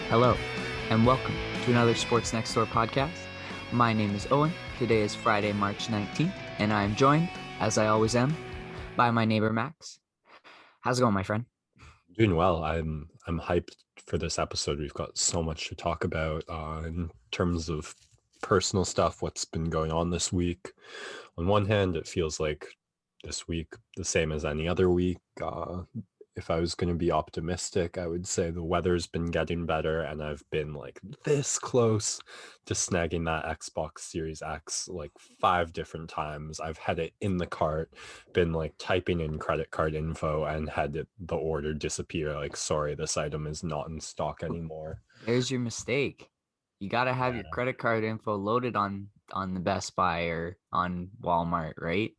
Hello, and welcome to another Sports Next Door podcast. My name is Owen. Today is Friday, March 19th, and I am joined, as I always am, by my neighbor Max. How's it going, my friend? Doing well. I'm hyped for this episode. We've got so much to talk about in terms of personal stuff, what's been going on this week. On one hand, it feels like this week the same as any other week. If I was going to be optimistic, I would say the weather's been getting better, and I've been like this close to snagging that Xbox Series X like 5 different times. I've had it in the cart, been like typing in credit card info, and had the order disappear. Like, sorry, this item is not in stock anymore. There's your mistake. You got to have your credit card info loaded on the Best Buy or on Walmart, right?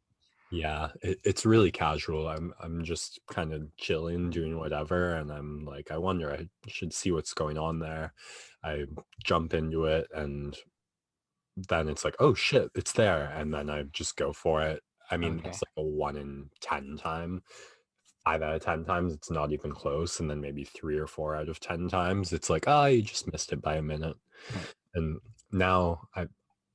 Yeah, it's really casual. I'm just kind of chilling, doing whatever, and I'm like, I wonder, I should see what's going on there. I jump into it, and then it's like, oh shit, it's there, and then I just go for it. I mean, Okay. it's like a 1 in 10 time. 5 out of 10 times, it's not even close, and then maybe 3 or 4 out of 10 times, it's like, you just missed it by a minute. And now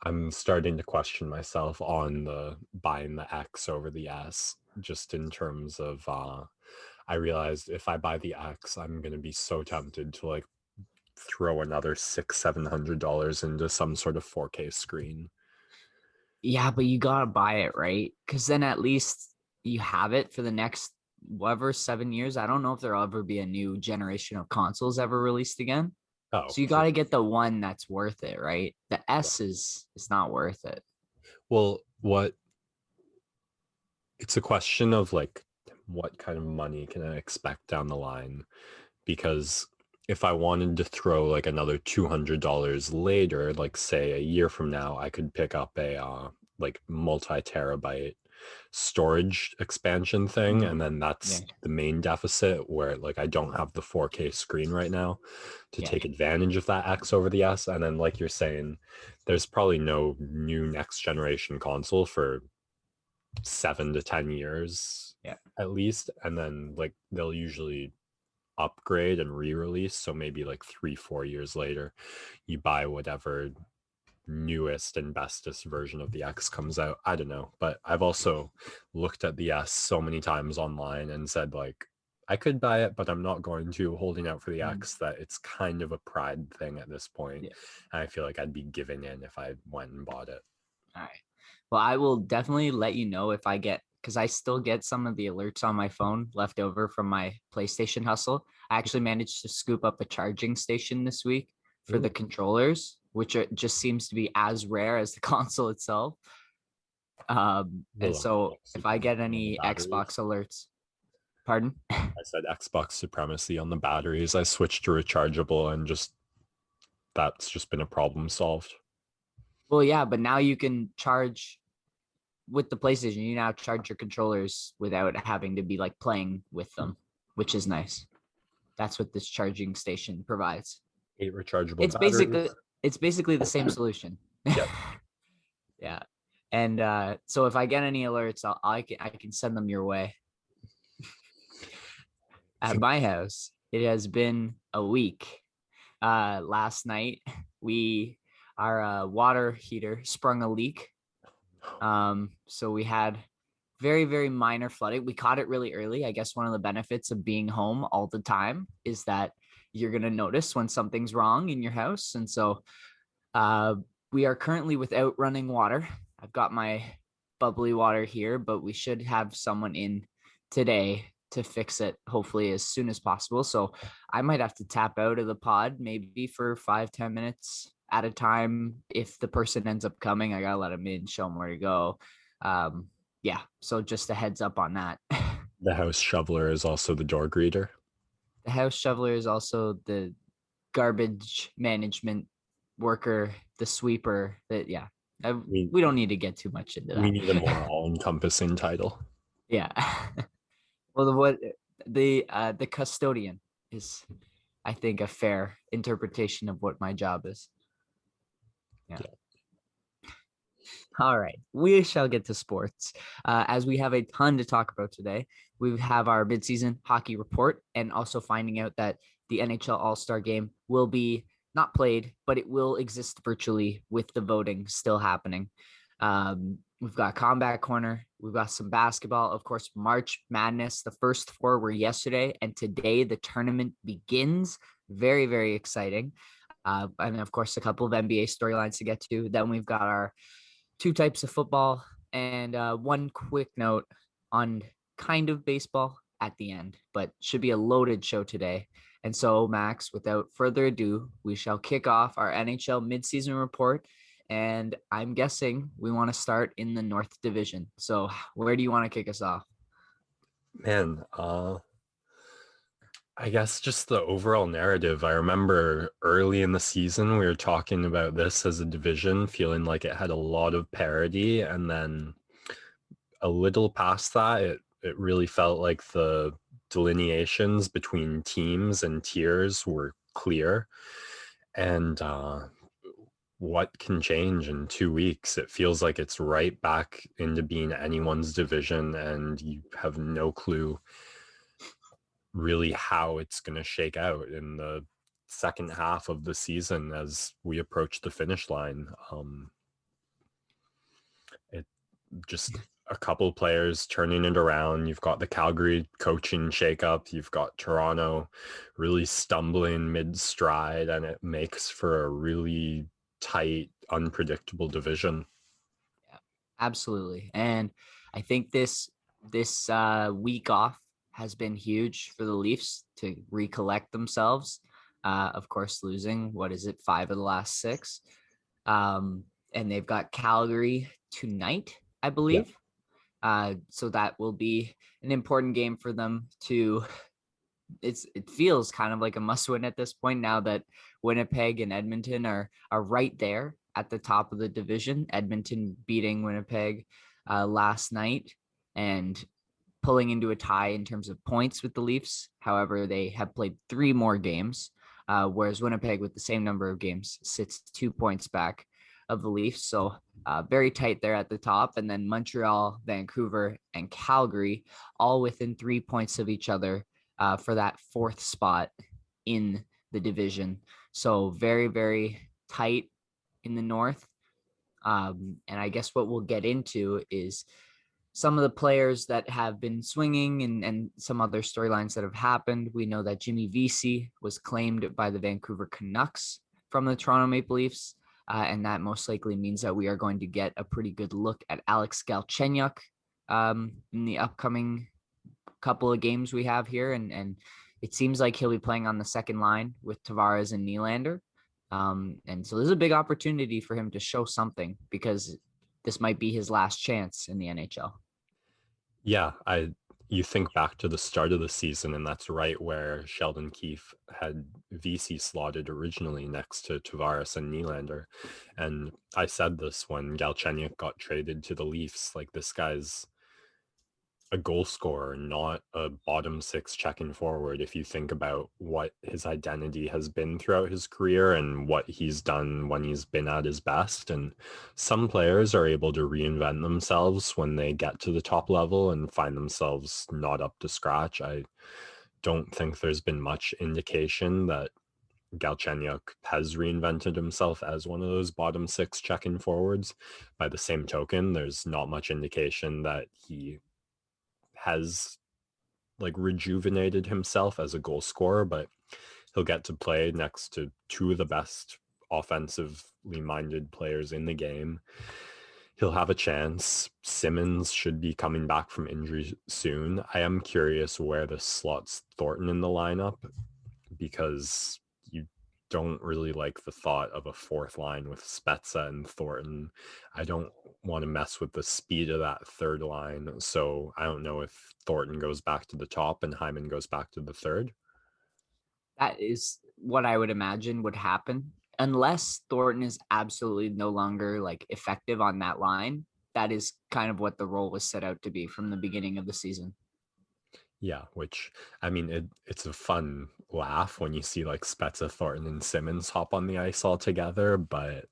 I'm starting to question myself on the buying the X over the S, just in terms of I realized if I buy the X, I'm gonna be so tempted to like throw another $600-700 into some sort of 4K screen. Yeah, but you got to buy it, right? Because then at least you have it for the next, whatever, 7 years. I don't know if there'll ever be a new generation of consoles ever released again. Oh, So you got to get the one that's worth it, right? The S is not worth it. well, it's a question of like what kind of money can I expect down the line, because if I wanted to throw like another $200 later, like say a year from now, I could pick up a like multi-terabyte storage expansion thing, and then that's the main deficit, where like I don't have the 4K screen right now to take advantage of that X over the S. And then like you're saying, there's probably no new next generation console for 7 to 10 years at least, and then like they'll usually upgrade and re-release, so maybe like 3-4 years later you buy whatever newest and bestest version of the X comes out. I don't know, but I've also looked at the S so many times online and said like I could buy it, but I'm not going to, holding out for the X, that it's kind of a pride thing at this point. And I feel like I'd be giving in if I went and bought it. All right. Well, I will definitely let you know if I get, because I still get some of the alerts on my phone left over from my PlayStation hustle. I actually managed to scoop up a charging station this week for the controllers, which just seems to be as rare as the console itself. And so if I get any Xbox alerts, pardon? I said Xbox supremacy on the batteries. I switched to rechargeable, and that's just been a problem solved. Well, yeah, but now you can charge with the PlayStation. You now charge your controllers without having to be like playing with them, which is nice. That's what this charging station provides. 8 rechargeable batteries. It's basically the same solution. Yep. Yeah. And so if I get any alerts, I can send them your way. At my house, it has been a week. Last night, our water heater sprung a leak. So we had very, very minor flooding. We caught it really early. I guess one of the benefits of being home all the time is that you're going to notice when something's wrong in your house. And so we are currently without running water. I've got my bubbly water here, but we should have someone in today to fix it, hopefully as soon as possible. So I might have to tap out of the pod maybe for 5-10 minutes at a time. If the person ends up coming, I gotta let them in, show them where to go. Yeah, so just a heads up on that. The house shoveler is also the door greeter. The house shoveler is also the garbage management worker, the sweeper. We don't need to get too much into that. We need a more all-encompassing title. Yeah. Well, the custodian is, I think, a fair interpretation of what my job is. Yeah. All right, we shall get to sports as we have a ton to talk about today. We have our midseason hockey report and also finding out that the NHL All-Star game will be not played, but it will exist virtually with the voting still happening. We've got Combat Corner. We've got some basketball. Of course, March Madness. The first four were yesterday, and today the tournament begins. Very, very exciting. And of course, a couple of NBA storylines to get to. Then we've got our two types of football, and one quick note on kind of baseball at the end, but should be a loaded show today. And so, Max, without further ado, we shall kick off our NHL midseason report. And I'm guessing we want to start in the North Division. So, where do you want to kick us off? Man, I guess just the overall narrative. I remember early in the season, we were talking about this as a division, feeling like it had a lot of parity. And then a little past that, it really felt like the delineations between teams and tiers were clear. And what can change in 2 weeks? It feels like it's right back into being anyone's division, and you have no clue really how it's going to shake out in the second half of the season as we approach the finish line. It just a couple players turning it around. You've got the Calgary coaching shakeup. You've got Toronto really stumbling mid-stride, and it makes for a really tight, unpredictable division. Yeah, absolutely. And I think this week off has been huge for the Leafs to recollect themselves. Of course, losing what is it, 5 of the last 6, and they've got Calgary tonight, I Yeah. believe. So that will be an important game for them to. It feels kind of like a must win at this point now that Winnipeg and Edmonton are right there at the top of the division. Edmonton beating Winnipeg last night and pulling into a tie in terms of points with the Leafs. However, they have played 3 more games, whereas Winnipeg, with the same number of games, sits 2 points back of the Leafs. So very tight there at the top. And then Montreal, Vancouver, and Calgary all within 3 points of each other for that 4th spot in the division. So very, very tight in the North. And I guess what we'll get into is some of the players that have been swinging and some other storylines that have happened. We know that Jimmy Vesey was claimed by the Vancouver Canucks from the Toronto Maple Leafs. And that most likely means that we are going to get a pretty good look at Alex Galchenyuk in the upcoming couple of games we have here. And it seems like he'll be playing on the second line with Tavares and Nylander. And so there's a big opportunity for him to show something because this might be his last chance in the NHL. Yeah, you think back to the start of the season, and that's right where Sheldon Keefe had VC slotted originally next to Tavares and Nylander. And I said this when Galchenyuk got traded to the Leafs, like, this guy's a goal scorer, not a bottom 6 checking forward. If you think about what his identity has been throughout his career and what he's done when he's been at his best. And some players are able to reinvent themselves when they get to the top level and find themselves not up to scratch. I don't think there's been much indication that Galchenyuk has reinvented himself as one of those bottom 6 checking forwards. By the same token, there's not much indication that he has like rejuvenated himself as a goal scorer, but he'll get to play next to 2 of the best offensively minded players in the game. He'll have a chance. Simmons should be coming back from injury soon. I am curious where this slots Thornton in the lineup, because you don't really like the thought of a 4th line with Spezza and Thornton. I don't want to mess with the speed of that 3rd line. So I don't know if Thornton goes back to the top and Hyman goes back to the 3rd. That is what I would imagine would happen unless Thornton is absolutely no longer like effective on that line. That is kind of what the role was set out to be from the beginning of the season. Yeah, which, I mean, it's a fun laugh when you see like Spezza, Thornton, and Simmons hop on the ice all together, but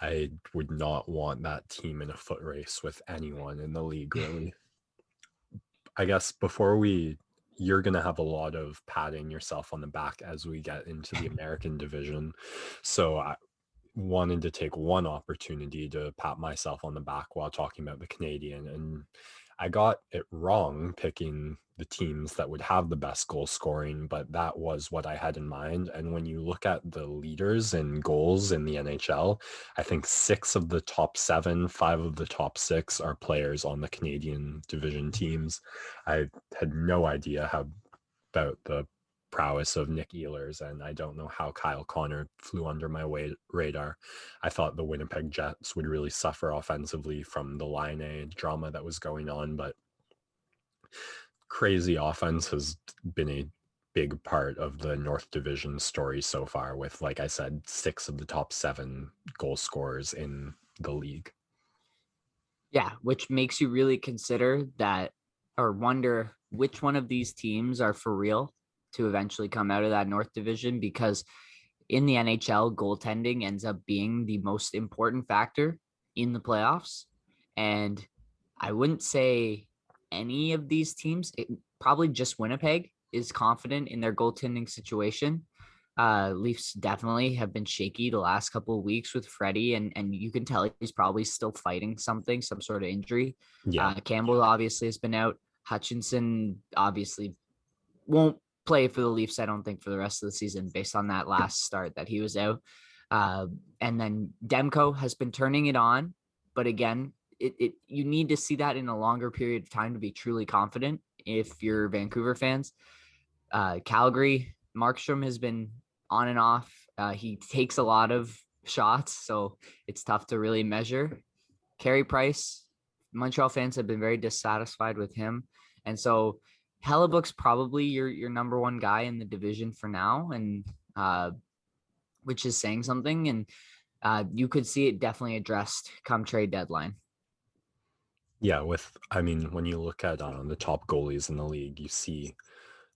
I would not want that team in a foot race with anyone in the league, really. I guess you're going to have a lot of patting yourself on the back as we get into the American division. So I wanted to take one opportunity to pat myself on the back while talking about the Canadian. And I got it wrong picking the teams that would have the best goal scoring, but that was what I had in mind. And when you look at the leaders in goals in the NHL, I think 6 of the top 7, 5 of the top 6 are players on the Canadian division teams. I had no idea how about the prowess of Nick Ehlers, and I don't know how Kyle Connor flew under my radar. I thought the Winnipeg Jets would really suffer offensively from the Line A drama that was going on, but crazy offense has been a big part of the North Division story so far with, like I said, 6 of the top 7 goal scorers in the league. Yeah, which makes you really consider that or wonder which one of these teams are for real to eventually come out of that North Division, because in the NHL, goaltending ends up being the most important factor in the playoffs. And I wouldn't say any of these teams, probably just Winnipeg, is confident in their goaltending situation. Leafs definitely have been shaky the last couple of weeks with Freddie, and you can tell he's probably still fighting something, some sort of injury. Yeah. Campbell obviously has been out. Hutchinson obviously won't play for the Leafs, I don't think, for the rest of the season based on that last start that he was out. And then Demko has been turning it on, but again, you need to see that in a longer period of time to be truly confident if you're Vancouver fans. Calgary, Markstrom has been on and off. He takes a lot of shots, so it's tough to really measure. Carey Price, Montreal fans have been very dissatisfied with him. And so Hellebuck's probably your number one guy in the division for now, and which is saying something. And you could see it definitely addressed come trade deadline. Yeah, when you look at the top goalies in the league, you see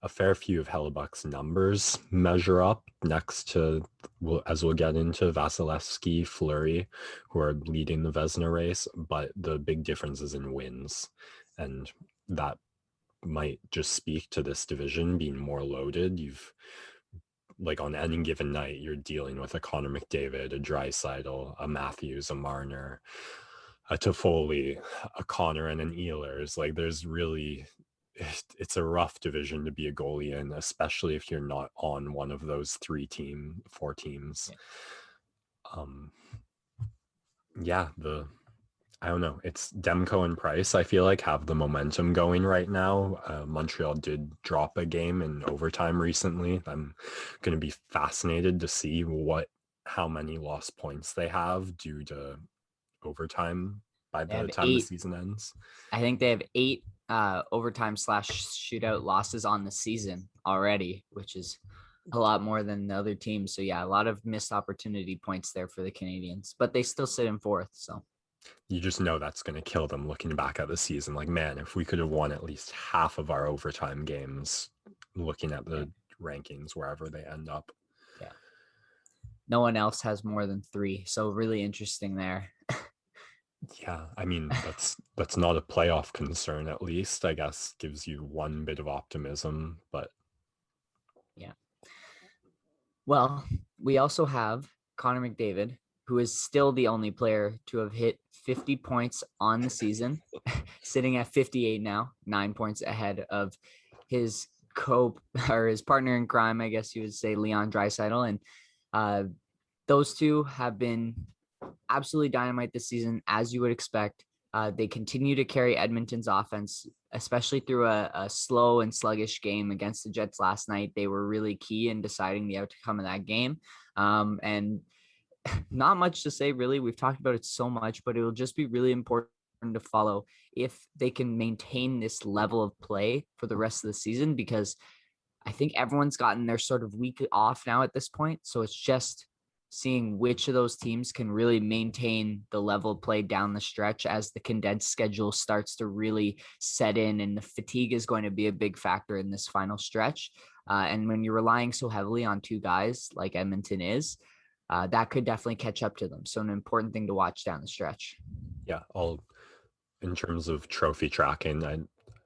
a fair few of Hellebuck's numbers measure up next to, as we'll get into, Vasilevsky, Fleury, who are leading the Vezina race, but the big difference is in wins. And that might just speak to this division being more loaded. Like on any given night, you're dealing with a Connor McDavid, a Draisaitl, a Matthews, a Marner, a Toffoli, a Connor, and an Ehlers. Like there's really, it's a rough division to be a goalie in, especially if you're not on one of those 4 teams. Yeah, I don't know. It's Demko and Price, I feel like, have the momentum going right now. Montreal did drop a game in overtime recently. I'm going to be fascinated to see how many lost points they have due to overtime by the time the season ends. I think they have 8 overtime / shootout losses on the season already, which is a lot more than the other teams. So yeah, a lot of missed opportunity points there for the Canadians, but they still sit in 4th. So you just know that's going to kill them looking back at the season. Like, man, if we could have won at least half of our overtime games, looking at the rankings wherever they end up. Yeah. No one else has more than 3. So really interesting there. Yeah, I mean, that's not a playoff concern, at least. I guess gives you one bit of optimism, but yeah. Well, we also have Connor McDavid, who is still the only player to have hit 50 points on the season, sitting at 58 now, 9 points ahead of his his partner in crime, I guess you would say, Leon Draisaitl. And those two have been absolutely dynamite this season, as you would expect. They continue to carry Edmonton's offense, especially through a slow and sluggish game against the Jets last night. They were really key in deciding the outcome of that game. And not much to say, really. We've talked about it so much, but it will just be really important to follow if they can maintain this level of play for the rest of the season, because I think everyone's gotten their sort of week off now at this point. So it's just seeing which of those teams can really maintain the level of play down the stretch as the condensed schedule starts to really set in, and the fatigue is going to be a big factor in this final stretch. And when you're relying so heavily on 2 guys like Edmonton is, that could definitely catch up to them. So an important thing to watch down the stretch. Yeah, in terms of trophy tracking, I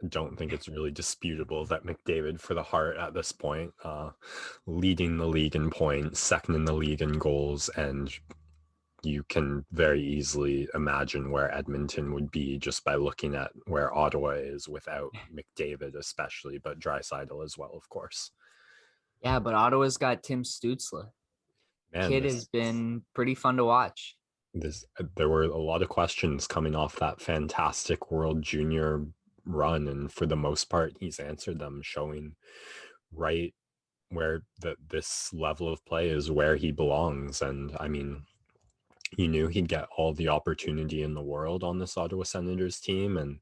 don't think it's really disputable that McDavid for the Hart at this point, leading the league in points, second in the league in goals, and you can very easily imagine where Edmonton would be just by looking at where Ottawa is without McDavid especially, but Draisaitl as well, of course. Yeah, but Ottawa's got Tim Stützle. Man, Kid has been pretty fun to watch. There were a lot of questions coming off that fantastic World Junior run, and for the most part, he's answered them, showing right where this level of play is where he belongs. And I mean, you knew he'd get all the opportunity in the world on this Ottawa Senators team, and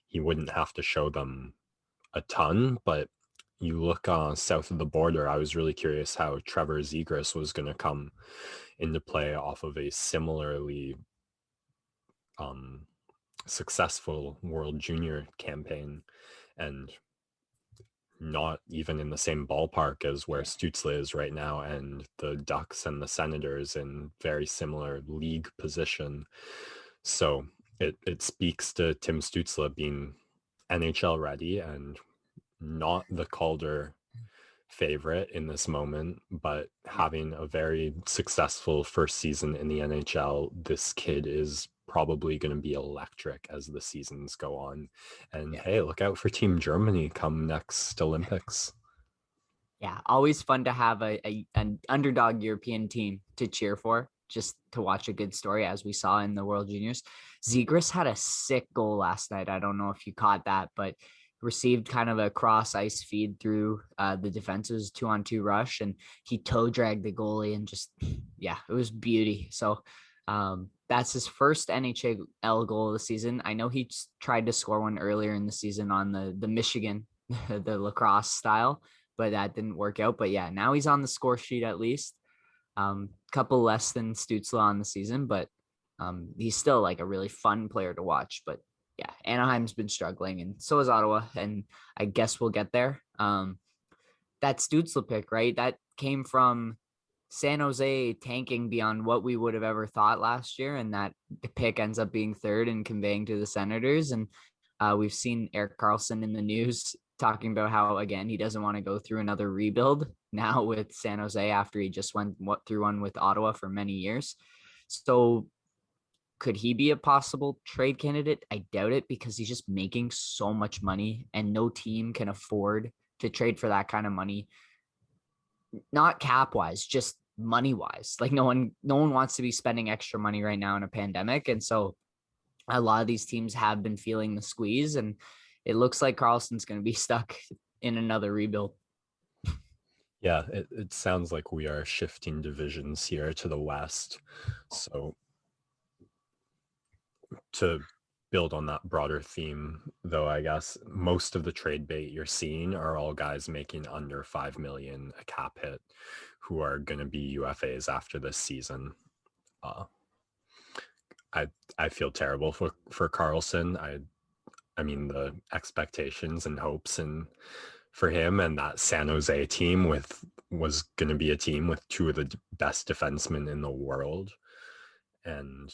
he wouldn't have to show them a ton. But you look south of the border, I was really curious how Trevor Zegras was going to come into play off of a similarly successful World Junior campaign, and not even in the same ballpark as where Stützle is right now, and the Ducks and the Senators in very similar league position. So it speaks to Tim Stützle being NHL ready and not the Calder favorite in this moment, but having a very successful first season in the NHL. This kid is probably going to be electric as the seasons go on. And hey, look out for Team Germany come next Olympics. Yeah, always fun to have an underdog European team to cheer for, just to watch a good story, as we saw in the World Juniors. Zegras had a sick goal last night. I don't know if you caught that, but received kind of a cross ice feed through the defense's 2-on-2 rush, and he toe dragged the goalie, and just, yeah, it was beauty. So that's his first NHL goal of the season. I know he tried to score one earlier in the season on the Michigan, the lacrosse style, but that didn't work out. But yeah, now he's on the score sheet at least. Couple less than Stützle on the season, but he's still like a really fun player to watch. But yeah, Anaheim's been struggling, and so is Ottawa, and I guess we'll get there. That Stützle pick, right? That came from San Jose tanking beyond what we would have ever thought last year, and that the pick ends up being third and conveying to the Senators. And we've seen Erik Karlsson in the news talking about how, again, he doesn't want to go through another rebuild now with San Jose after he just went through one with Ottawa for many years. So could he be a possible trade candidate? I doubt it, because he's just making so much money and no team can afford to trade for that kind of money. Not cap wise, just money wise. Like no one wants to be spending extra money right now in a pandemic. And so a lot of these teams have been feeling the squeeze, and it looks like Karlsson's going to be stuck in another rebuild. Yeah, it sounds like we are shifting divisions here to the West. So to build on that broader theme, though, I guess most of the trade bait you're seeing are all guys making under 5 million a cap hit who are going to be UFAs after this season. I feel terrible for Karlsson. I mean, the expectations and hopes and for him and that San Jose team was going to be a team with two of the best defensemen in the world, and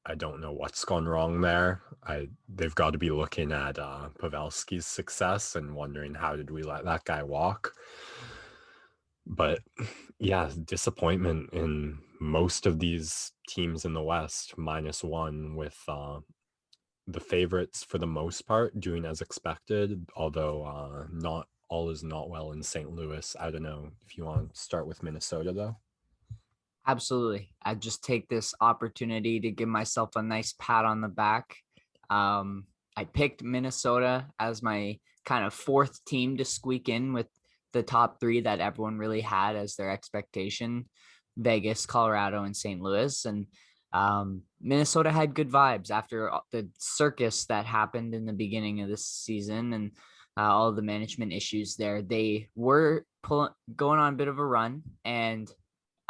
I don't know what's gone wrong there. They've got to be looking at Pavelski's success and wondering, how did we let that guy walk? But yeah, disappointment in most of these teams in the West, -1, with the favorites for the most part doing as expected, although not all is not well in St. Louis. I don't know if you want to start with Minnesota, though. Absolutely. I just take this opportunity to give myself a nice pat on the back. I picked Minnesota as my kind of fourth team to squeak in with the top three that everyone really had as their expectation: Vegas, Colorado, and St. Louis. And Minnesota had good vibes after the circus that happened in the beginning of this season, and all the management issues there. They were going on a bit of a run, and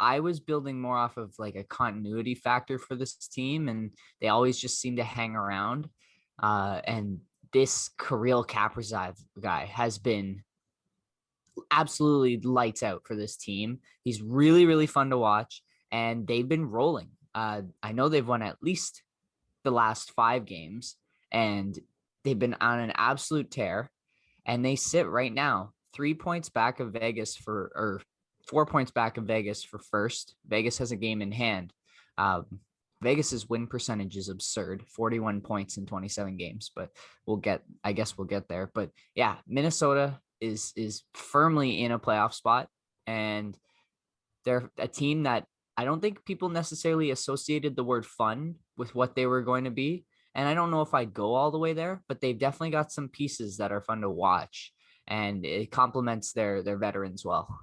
I was building more off of like a continuity factor for this team, and they always just seem to hang around. And this Kirill Kaprizov guy has been absolutely lights out for this team. He's really, really fun to watch. and they've been rolling. I know they've won at least the last 5 games, and they've been on an absolute tear. And they sit right now 3 points back of Vegas or 4 points back of Vegas for first. Vegas has a game in hand. Vegas's win percentage is absurd, 41 points in 27 games, but I guess we'll get there. But yeah, Minnesota is firmly in a playoff spot, and they're a team that I don't think people necessarily associated the word fun with what they were going to be. And I don't know if I'd go all the way there, but they've definitely got some pieces that are fun to watch, and it complements their veterans well.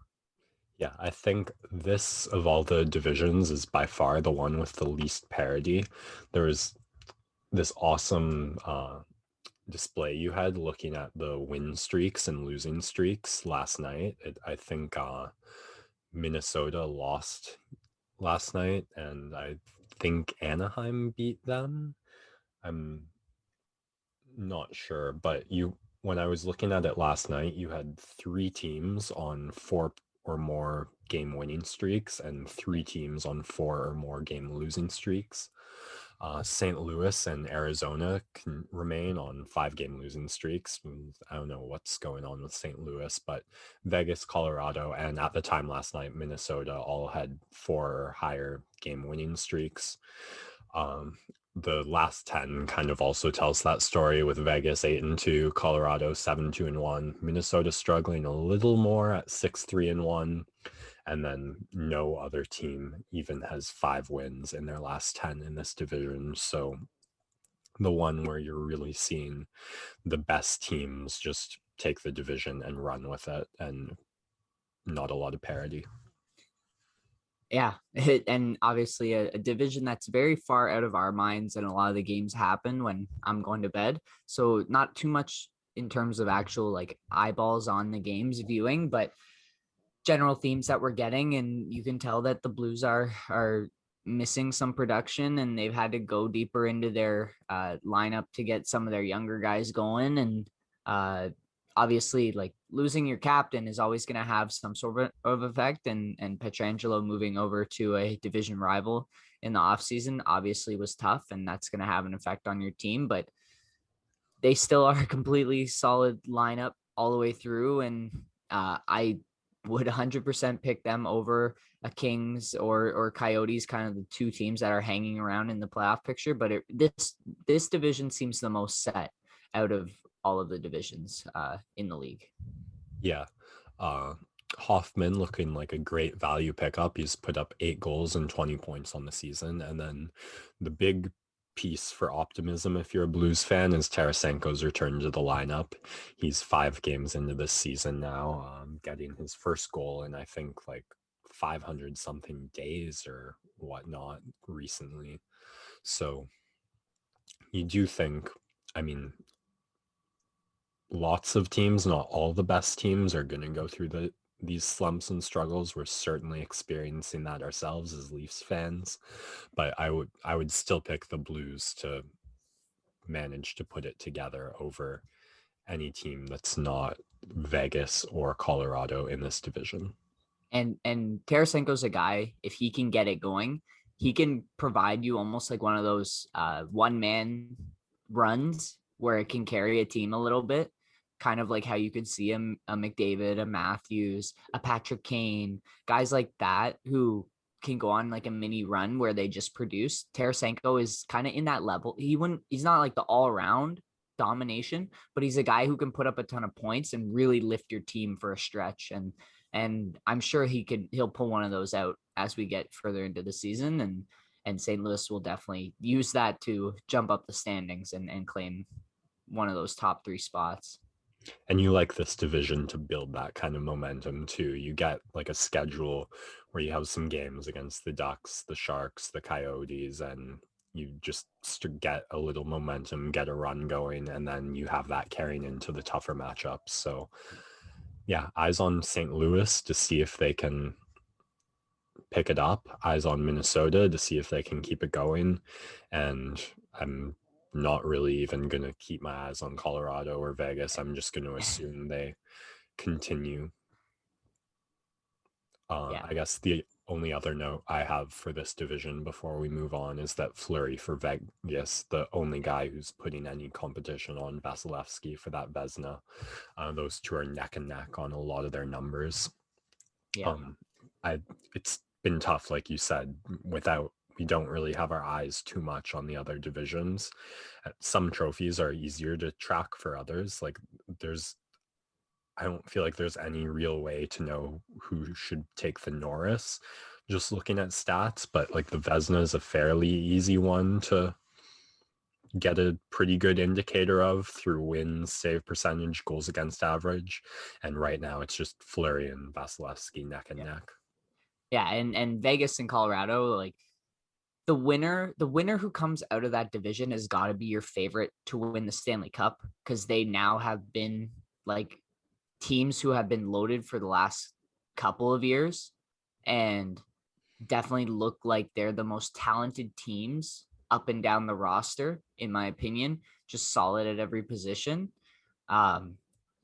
Yeah, I think this of all the divisions is by far the one with the least parity. There was this awesome display you had looking at the win streaks and losing streaks last night. I think Minnesota lost last night, and I think Anaheim beat them. I'm not sure, but when I was looking at it last night, you had 3 teams on 4 or more game winning streaks and 3 teams on 4 or more game losing streaks. St. Louis and Arizona can remain on 5 game losing streaks. I don't know what's going on with St. Louis, but Vegas, Colorado, and at the time last night, Minnesota all had 4 or higher game winning streaks. The last 10 kind of also tells that story, with Vegas 8-2, Colorado 7-2-1, Minnesota struggling a little more at 6-3-1, and then no other team even has 5 wins in their last 10 in this division. So the one where you're really seeing the best teams just take the division and run with it, and not a lot of parity. Yeah, and obviously a division that's very far out of our minds, and a lot of the games happen when I'm going to bed. So not too much in terms of actual like eyeballs on the games viewing, but general themes that we're getting, and you can tell that the Blues are missing some production, and they've had to go deeper into their lineup to get some of their younger guys going. And obviously, like, losing your captain is always going to have some sort of effect, and Pietrangelo moving over to a division rival in the offseason obviously was tough, and that's going to have an effect on your team. But they still are a completely solid lineup all the way through, and I would 100% pick them over a Kings or Coyotes, kind of the 2 teams that are hanging around in the playoff picture. But this division seems the most set out of all of the divisions in the league. Yeah. Hoffman looking like a great value pickup. He's put up 8 goals and 20 points on the season. And then the big piece for optimism, if you're a Blues fan, is Tarasenko's return to the lineup. He's 5 games into this season now, getting his first goal in, I think, like 500 something days or whatnot recently. So you do think, I mean, lots of teams, not all the best teams, are going to go through these slumps and struggles. We're certainly experiencing that ourselves as Leafs fans, but I would still pick the Blues to manage to put it together over any team that's not Vegas or Colorado in this division. And Tarasenko's a guy, if he can get it going, he can provide you almost like one of those one man runs where it can carry a team a little bit, kind of like how you could see a McDavid, a Matthews, a Patrick Kane, guys like that who can go on like a mini run where they just produce. Tarasenko is kind of in that level. He's not like the all around domination, but he's a guy who can put up a ton of points and really lift your team for a stretch. And I'm sure he'll pull one of those out as we get further into the season, and St. Louis will definitely use that to jump up the standings and claim one of those top 3 spots. And you like this division to build that kind of momentum too. You get like a schedule where you have some games against the Ducks, the Sharks, the Coyotes, and you just get a little momentum, get a run going, and then you have that carrying into the tougher matchups. So yeah, eyes on St. Louis to see if they can pick it up, eyes on Minnesota to see if they can keep it going, and I'm not really even going to keep my eyes on Colorado or Vegas. I'm just going to assume they continue. Yeah. I guess the only other note I have for this division before we move on is that Fleury for Vegas, the only guy who's putting any competition on Vasilevsky for that Vezina. Those two are neck and neck on a lot of their numbers. Yeah. It's been tough, like you said, we don't really have our eyes too much on the other divisions. Some trophies are easier to track for others. Like I don't feel like there's any real way to know who should take the Norris just looking at stats, but like the Vezina is a fairly easy one to get a pretty good indicator of through wins, save percentage, goals against average. And right now it's just Fleury and Vasilevsky neck and neck. Yeah, and Vegas and Colorado, like the winner who comes out of that division has got to be your favorite to win the Stanley Cup, because they now have been like teams who have been loaded for the last couple of years and definitely look like they're the most talented teams up and down the roster, in my opinion, just solid at every position.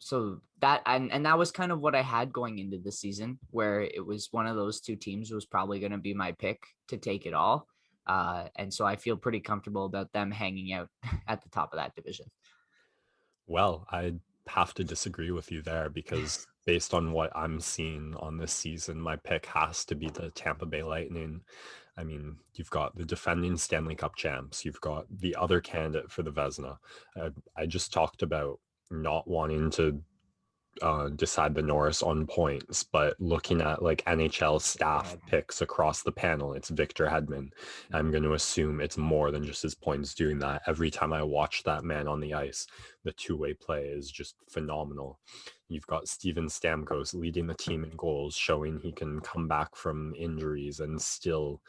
So that and that was kind of what I had going into the season, where it was one of those two teams was probably going to be my pick to take it all. And so I feel pretty comfortable about them hanging out at the top of that division. Well, I have to disagree with you there because based on what I'm seeing on this season, my pick has to be the Tampa Bay Lightning. I mean, you've got the defending Stanley Cup champs. You've got the other candidate for the Vezina. I just talked about not wanting to decide the Norris on points, but looking at like NHL staff picks across the panel, it's Victor Hedman. I'm going to assume it's more than just his points doing that. Every time I watch that man on the ice, the two-way play is just phenomenal. You've got Steven Stamkos leading the team in goals, showing he can come back from injuries and still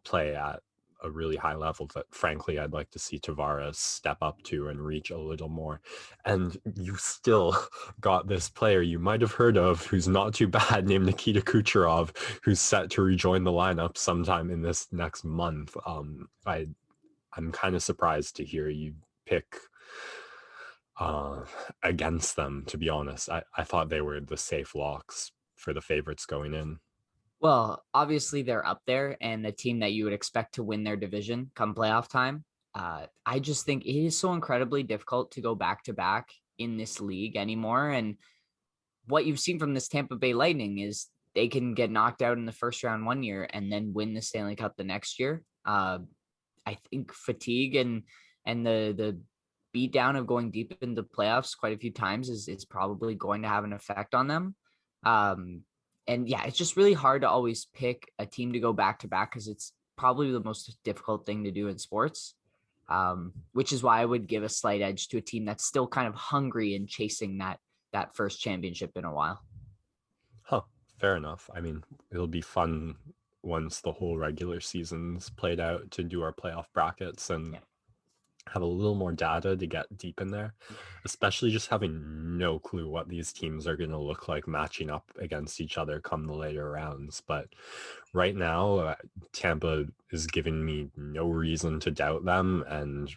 play at a really high level that frankly I'd like to see Tavares step up to and reach a little more. And you still got this player you might have heard of who's not too bad named Nikita Kucherov, who's set to rejoin the lineup sometime in this next month. I'm kind of surprised to hear you pick against them, to be honest. I thought they were the safe locks for the favorites going in. Well, obviously they're up there and the team that you would expect to win their division come playoff time. I just think it is so incredibly difficult to go back to back in this league anymore. And what you've seen from this Tampa Bay Lightning is they can get knocked out in the first round one year and then win the Stanley Cup the next year. I think fatigue and the beat down of going deep into the playoffs quite a few times is probably going to have an effect on them. And yeah, it's just really hard to always pick a team to go back to back because it's probably the most difficult thing to do in sports, which is why I would give a slight edge to a team that's still kind of hungry and chasing that first championship in a while. Huh, fair enough. I mean, it'll be fun once the whole regular season's played out to do our playoff brackets and have a little more data to get deep in there, especially just having no clue what these teams are going to look like matching up against each other come the later rounds. But right now, Tampa is giving me no reason to doubt them, and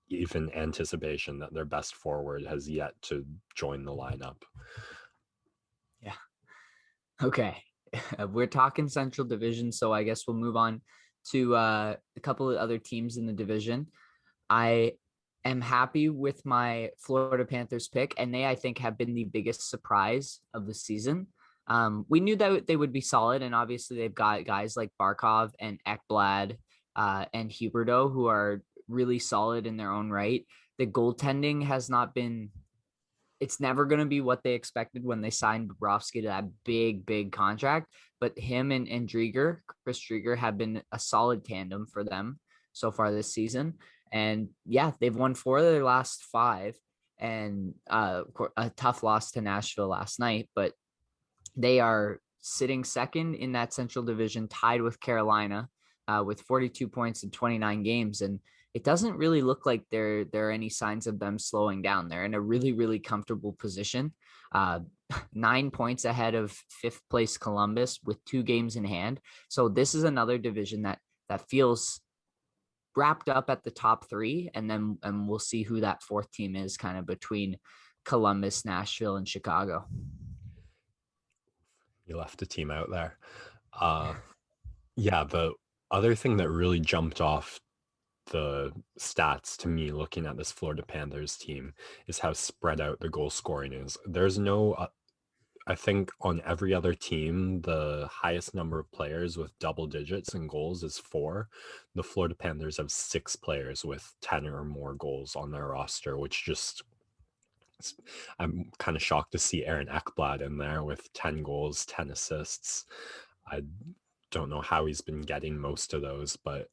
even anticipation that their best forward has yet to join the lineup. Yeah. Okay. We're talking Central Division, so I guess we'll move on to a couple of other teams in the division. I am happy with my Florida Panthers pick, and they, I think, have been the biggest surprise of the season. We knew that they would be solid, and obviously they've got guys like Barkov and Ekblad and Huberdeau who are really solid in their own right. The goaltending has not been it's never going to be what they expected when they signed Bobrovsky to that big contract. But him and Chris Drieger, have been a solid tandem for them so far this season. And yeah, they've won 4 of their last 5, and a tough loss to Nashville last night. But they are sitting second in that Central Division, tied with Carolina with 42 points in 29 games. And it doesn't really look like there are any signs of them slowing down. They're in a really comfortable position, 9 points ahead of 5th place Columbus with 2 games in hand. So this is another division that feels wrapped up at the top 3, and we'll see who that 4th team is kind of between Columbus, Nashville, and Chicago. You left a team out there. Yeah, the other thing that really jumped off the stats to me looking at this Florida Panthers team is how spread out the goal scoring is. There's no I think on every other team, the highest number of players with double digits in goals is 4. The Florida Panthers have 6 players with 10 or more goals on their roster, which just I'm kind of shocked to see Aaron Ekblad in there with 10 goals, 10 assists. I don't know how he's been getting most of those, but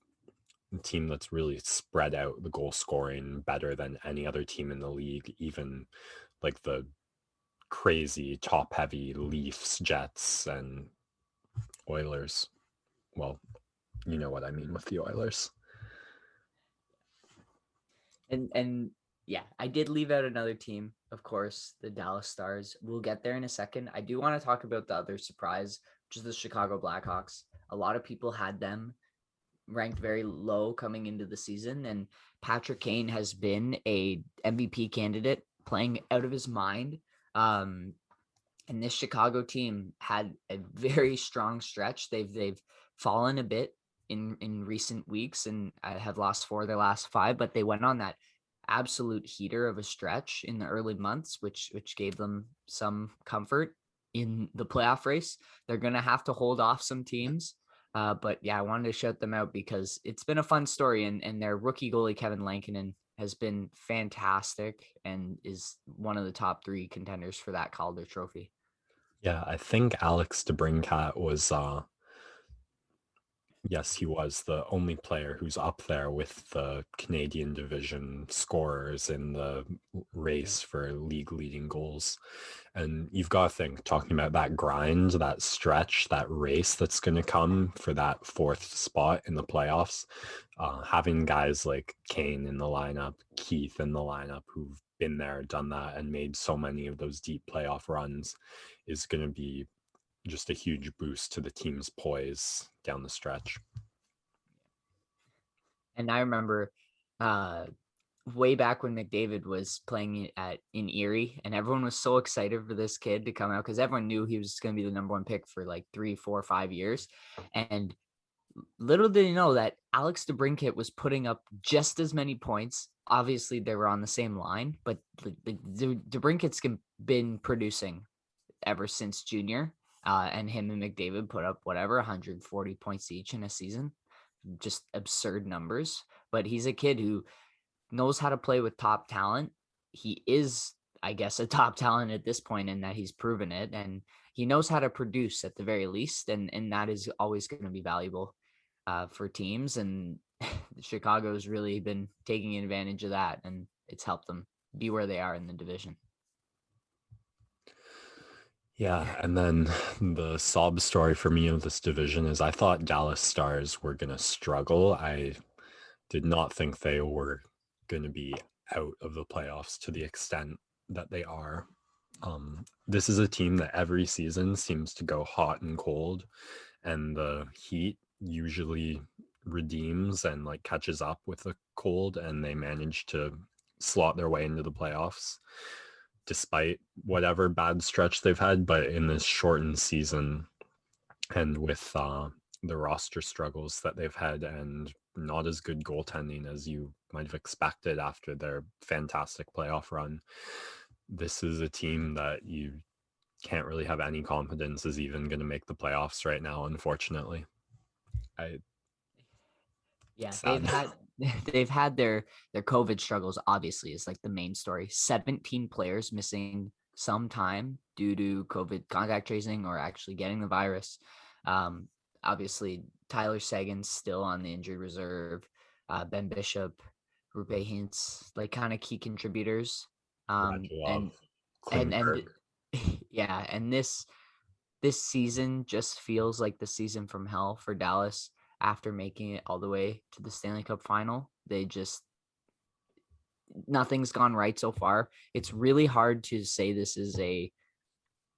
a team that's really spread out the goal scoring better than any other team in the league, even like the crazy top heavy Leafs, Jets, and Oilers. Well, you know what I mean with the Oilers. And yeah, I did leave out another team, of course, the Dallas Stars. We'll get there in a second. I do want to talk about the other surprise, which is the Chicago Blackhawks. A lot of people had them ranked very low coming into the season, and Patrick Kane has been a MVP candidate, playing out of his mind. And this Chicago team had a very strong stretch. They've fallen a bit in recent weeks and have lost 4 of their last 5, but they went on that absolute heater of a stretch in the early months, which gave them some comfort in the playoff race. They're going to have to hold off some teams. But yeah, I wanted to shout them out because it's been a fun story, and their rookie goalie, Kevin Lankinen, has been fantastic and is one of the top 3 contenders for that Calder trophy. Yeah, I think Alex DeBrincat was yes, he was the only player who's up there with the Canadian division scorers in the race for league leading goals. And you've got to think, talking about that grind, that stretch, that race that's going to come for that 4th spot in the playoffs, having guys like Kane in the lineup, Keith in the lineup, who've been there, done that, and made so many of those deep playoff runs is going to be just a huge boost to the team's poise down the stretch. And I remember way back when McDavid was playing in Erie, and everyone was so excited for this kid to come out because everyone knew he was going to be the number 1 pick for like 3, 4, 5 years. And little did you know that Alex DeBrincat was putting up just as many points. Obviously, they were on the same line, but DeBrincat's been producing ever since junior. And him and McDavid put up 140 points each in a season. Just absurd numbers. But he's a kid who knows how to play with top talent. He is, I guess, a top talent at this point in that he's proven it. And he knows how to produce at the very least. And that is always going to be valuable for teams. And Chicago's really been taking advantage of that. And it's helped them be where they are in the division. Yeah, and then the sob story for me of this division is I thought Dallas Stars were going to struggle. I did not think they were going to be out of the playoffs to the extent that they are. This is a team that every season seems to go hot and cold, and the heat usually redeems and like catches up with the cold, and they manage to slot their way into the playoffs despite whatever bad stretch they've had. But in this shortened season and with the roster struggles that they've had and not as good goaltending as you might have expected after their fantastic playoff run, this is a team that you can't really have any confidence is even going to make the playoffs right now, unfortunately. Yeah, Sad. they've had their COVID struggles, obviously, is like the main story. 17 players missing some time due to COVID contact tracing or actually getting the virus. Obviously, Tyler Seguin's still on the injury reserve. Ben Bishop, Rupe Hintz, like kind of key contributors. Radulov, And Klingberg. yeah, and this season just feels like the season from hell for Dallas after making it all the way to the Stanley Cup final. Nothing's gone right so far. It's really hard to say this is a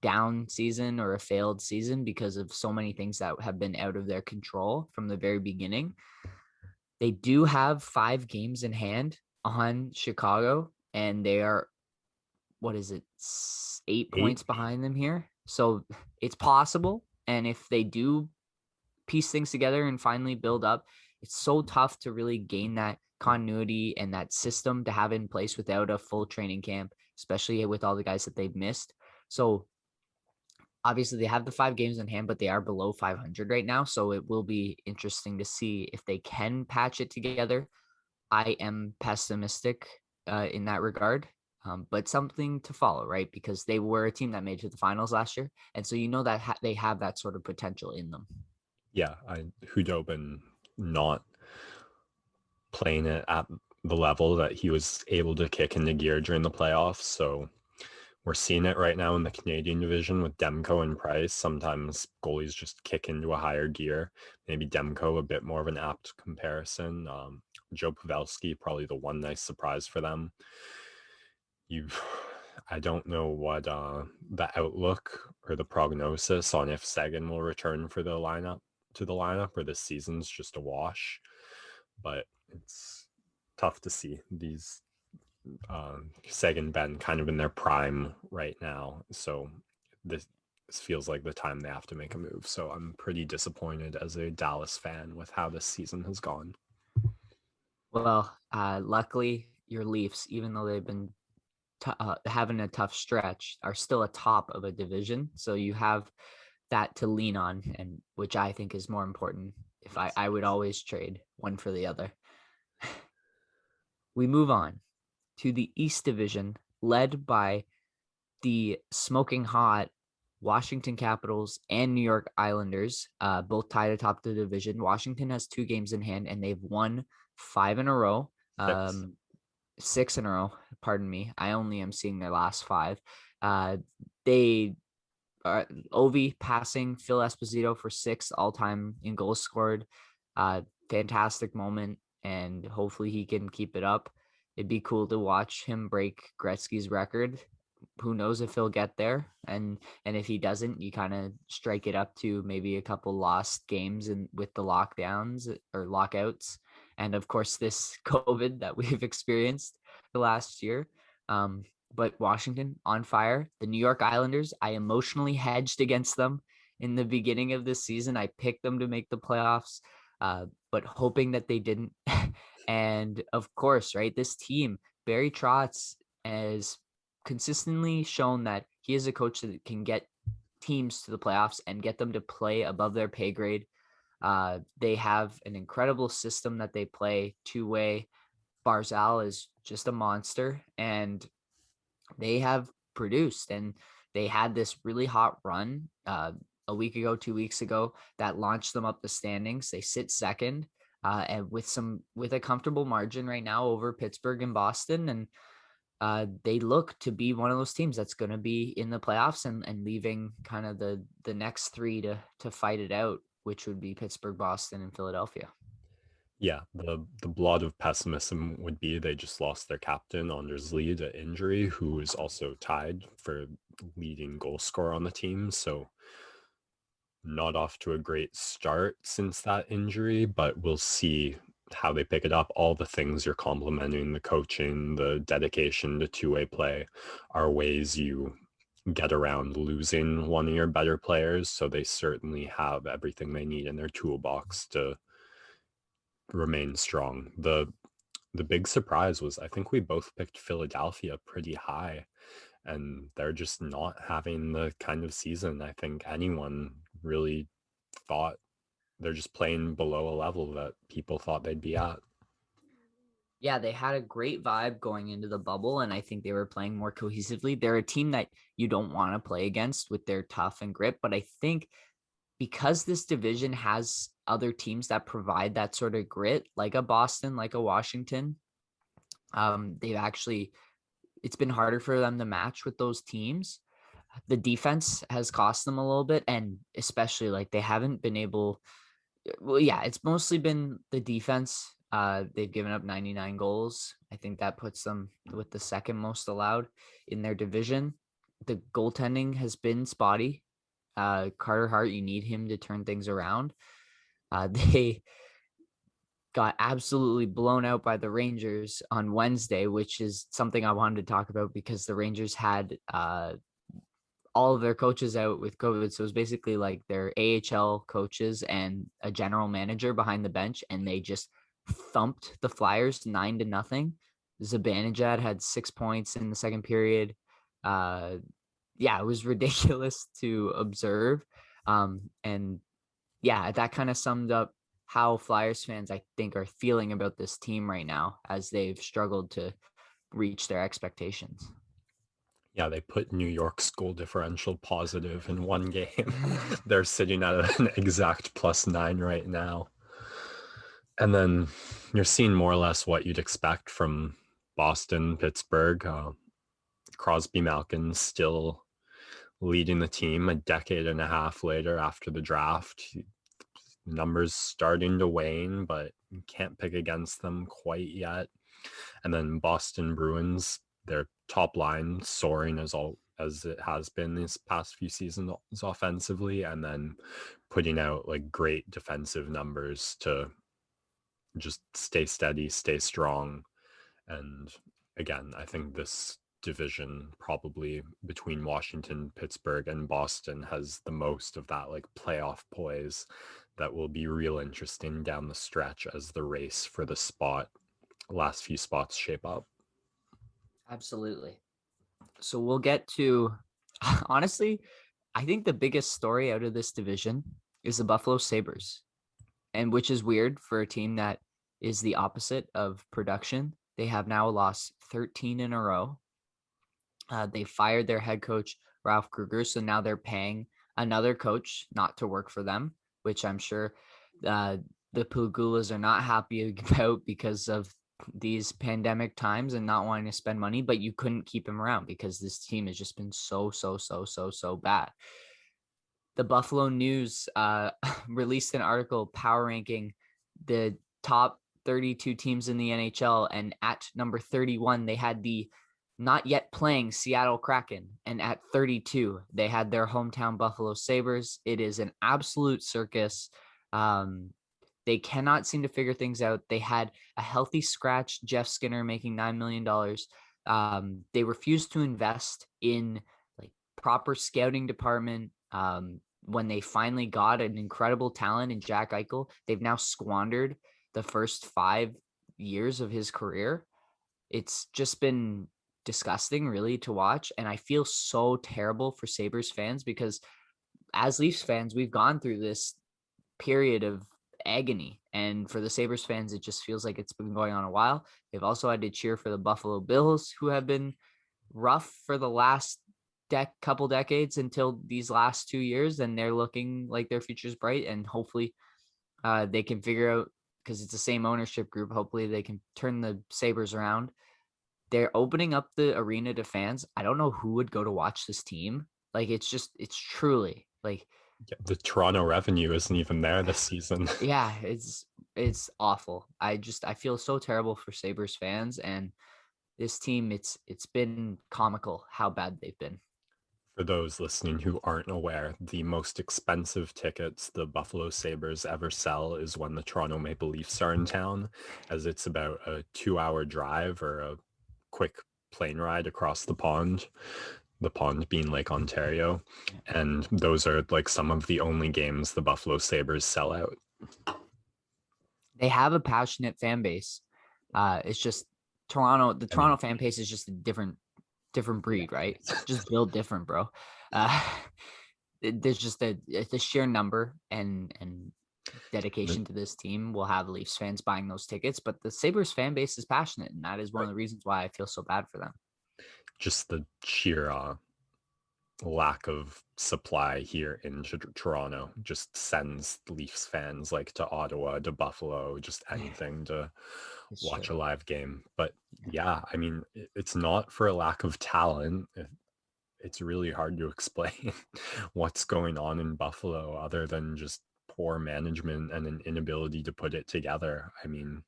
down season or a failed season because of so many things that have been out of their control from the very beginning. They do have 5 games in hand on Chicago, and they are, what is it, 8 Eight. points behind them here. So it's possible. And if they do piece things together and finally build up. It's so tough to really gain that continuity and that system to have in place without a full training camp, especially with all the guys that they've missed. So obviously they have the 5 games in hand, but they are below 500 right now. So it will be interesting to see if they can patch it together. I am pessimistic in that regard, but something to follow, right? Because they were a team that made it to the finals last year. And so that they have that sort of potential in them. Yeah, Hudobin not playing it at the level that he was able to kick into gear during the playoffs. So we're seeing it right now in the Canadian division with Demko and Price. Sometimes goalies just kick into a higher gear. Maybe Demko a bit more of an apt comparison. Joe Pavelski, probably the one nice surprise for them. I don't know what the outlook or the prognosis on if Sagan will return for the lineup or this season's just a wash. But it's tough to see these Sagan, Ben kind of in their prime right now. So this feels like the time they have to make a move. So I'm pretty disappointed as a Dallas fan with how this season has gone. Well, luckily your Leafs, even though they've been having a tough stretch, are still atop of a division. So you have that to lean on, and which I think is more important. If I would always trade one for the other. We move on to the East Division, led by the smoking hot Washington Capitals and New York Islanders, both tied atop the division. Washington has 2 games in hand, and they've won 5 in a row. 6 in a row. Pardon me. I only am seeing their last 5. They are Ovi passing Phil Esposito for 6th all-time in goals scored. Fantastic moment, and hopefully he can keep it up. It'd be cool to watch him break Gretzky's record. Who knows if he'll get there, and if he doesn't, you kind of strike it up to maybe a couple lost games and with the lockdowns or lockouts, and of course this COVID that we've experienced the last year. But Washington on fire. The New York Islanders, I emotionally hedged against them in the beginning of this season. I picked them to make the playoffs, but hoping that they didn't. And of course, right, this team, Barry Trotz has consistently shown that he is a coach that can get teams to the playoffs and get them to play above their pay grade. They have an incredible system that they play 2-way. Barzal is just a monster, and they have produced, and they had this really hot run a week ago, 2 weeks ago, that launched them up the standings. They sit second, and with a comfortable margin right now over Pittsburgh and Boston, and they look to be one of those teams that's going to be in the playoffs and leaving kind of the next 3 to fight it out, which would be Pittsburgh, Boston, and Philadelphia. Yeah, the blot of pessimism would be they just lost their captain, Anders Lee, to injury, who is also tied for leading goal scorer on the team. So not off to a great start since that injury, but we'll see how they pick it up. All the things you're complimenting, the coaching, the dedication, the 2-way play, are ways you get around losing one of your better players. So they certainly have everything they need in their toolbox to remain strong. The big surprise was I think we both picked Philadelphia pretty high, and they're just not having the kind of season I think anyone really thought. They're just playing below a level that people thought they'd be at. Yeah, they had a great vibe going into the bubble, and I think they were playing more cohesively. They're a team that you don't want to play against with their tough and grit, but I think because this division has other teams that provide that sort of grit, like a Boston, like a Washington, it's been harder for them to match with those teams. The defense has cost them a little bit, and especially like they haven't been able. Well, yeah, it's mostly been the defense. They've given up 99 goals. I think that puts them with the second most allowed in their division. The goaltending has been spotty. Carter Hart, you need him to turn things around. They got absolutely blown out by the Rangers on Wednesday, which is something I wanted to talk about because the Rangers had all of their coaches out with COVID. So it was basically like their AHL coaches and a general manager behind the bench, and they just thumped the Flyers 9-0. Zibanejad had 6 points in the second period. Yeah, it was ridiculous to observe. And yeah, that kind of summed up how Flyers fans, I think, are feeling about this team right now as they've struggled to reach their expectations. Yeah, they put New York's goal differential positive in one game. They're sitting at an exact +9 right now. And then you're seeing more or less what you'd expect from Boston, Pittsburgh. Crosby Malkin still leading the team a decade and a half later after the draft. Numbers starting to wane, but you can't pick against them quite yet. And then Boston Bruins, their top line soaring as it has been these past few seasons offensively, and then putting out like great defensive numbers to just stay steady, stay strong. And again, I think this division, probably between Washington, Pittsburgh, and Boston, has the most of that like playoff poise that will be real interesting down the stretch as the race for the last few spots shape up. Absolutely. So we'll get to, honestly, I think the biggest story out of this division is the Buffalo Sabres, and which is weird for a team that is the opposite of production. They have now lost 13 in a row. They fired their head coach, Ralph Kruger, so now they're paying another coach not to work for them, which I'm sure the Pugulas are not happy about because of these pandemic times and not wanting to spend money, but you couldn't keep him around because this team has just been so bad. The Buffalo News released an article power ranking the top 32 teams in the NHL, and at number 31 they had the not yet playing Seattle Kraken, and at 32 they had their hometown Buffalo Sabres. It is an absolute circus. They cannot seem to figure things out. They had a healthy scratch Jeff Skinner making $9 million. They refused to invest in like proper scouting department. When they finally got an incredible talent in Jack Eichel, they've now squandered the first 5 years of his career. It's just been disgusting really to watch, and I feel so terrible for Sabres fans because as Leafs fans we've gone through this period of agony, and for the Sabres fans it just feels like it's been going on a while. They've also had to cheer for the Buffalo Bills, who have been rough for the last couple decades until these last 2 years, and they're looking like their future's bright, and hopefully they can figure out, because it's the same ownership group, hopefully they can turn the Sabres around. They're opening up the arena to fans. I don't know who would go to watch this team. Like, it's truly like, yeah, the Toronto revenue isn't even there this season. Yeah, it's awful. I feel so terrible for Sabres fans, and this team, it's been comical how bad they've been. For those listening who aren't aware, the most expensive tickets the Buffalo Sabres ever sell is when the Toronto Maple Leafs are in town, as it's about a 2-hour drive or a quick plane ride across the pond being Lake Ontario. And those are like some of the only games the Buffalo Sabres sell out. They have a passionate fan base. It's just the Toronto fan base is just a different breed, right? Just built different, bro. There's just the sheer number and dedication to this team will have Leafs fans buying those tickets, but the Sabres fan base is passionate, and that is one of the reasons why I feel so bad for them. Just the sheer lack of supply here in Toronto just sends Leafs fans like to Ottawa, to Buffalo, just anything to watch a live game. But yeah, I mean, it's not for a lack of talent. It's really hard to explain what's going on in Buffalo other than just poor management and an inability to put it together. I mean,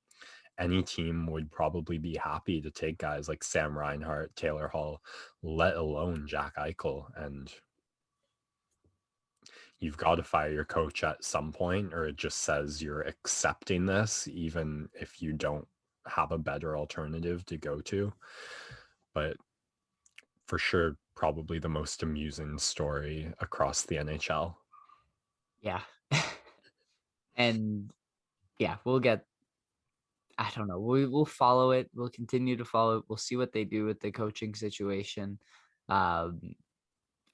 any team would probably be happy to take guys like Sam Reinhart, Taylor Hall, let alone Jack Eichel. And you've got to fire your coach at some point, or it just says you're accepting this, even if you don't have a better alternative to go to. But for sure, probably the most amusing story across the NHL. Yeah. And yeah, I don't know. We'll follow it. We'll continue to follow it. We'll see what they do with the coaching situation. Um,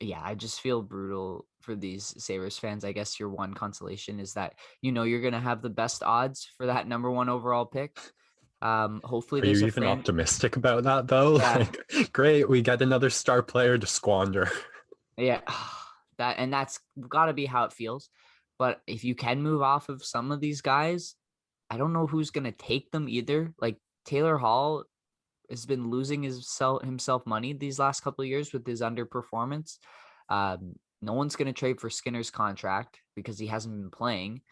yeah, I just feel brutal for these Sabres fans. I guess your one consolation is that you're gonna have the best odds for that number one overall pick. Hopefully Are you there's a even optimistic about that though? yeah, Like, great, we get another star player to squander. yeah, that's got to be how it feels. But if you can move off of some of these guys, I don't know who's gonna take them either. Like Taylor Hall has been losing himself money these last couple of years with his underperformance. No one's going to trade for Skinner's contract because he hasn't been playing.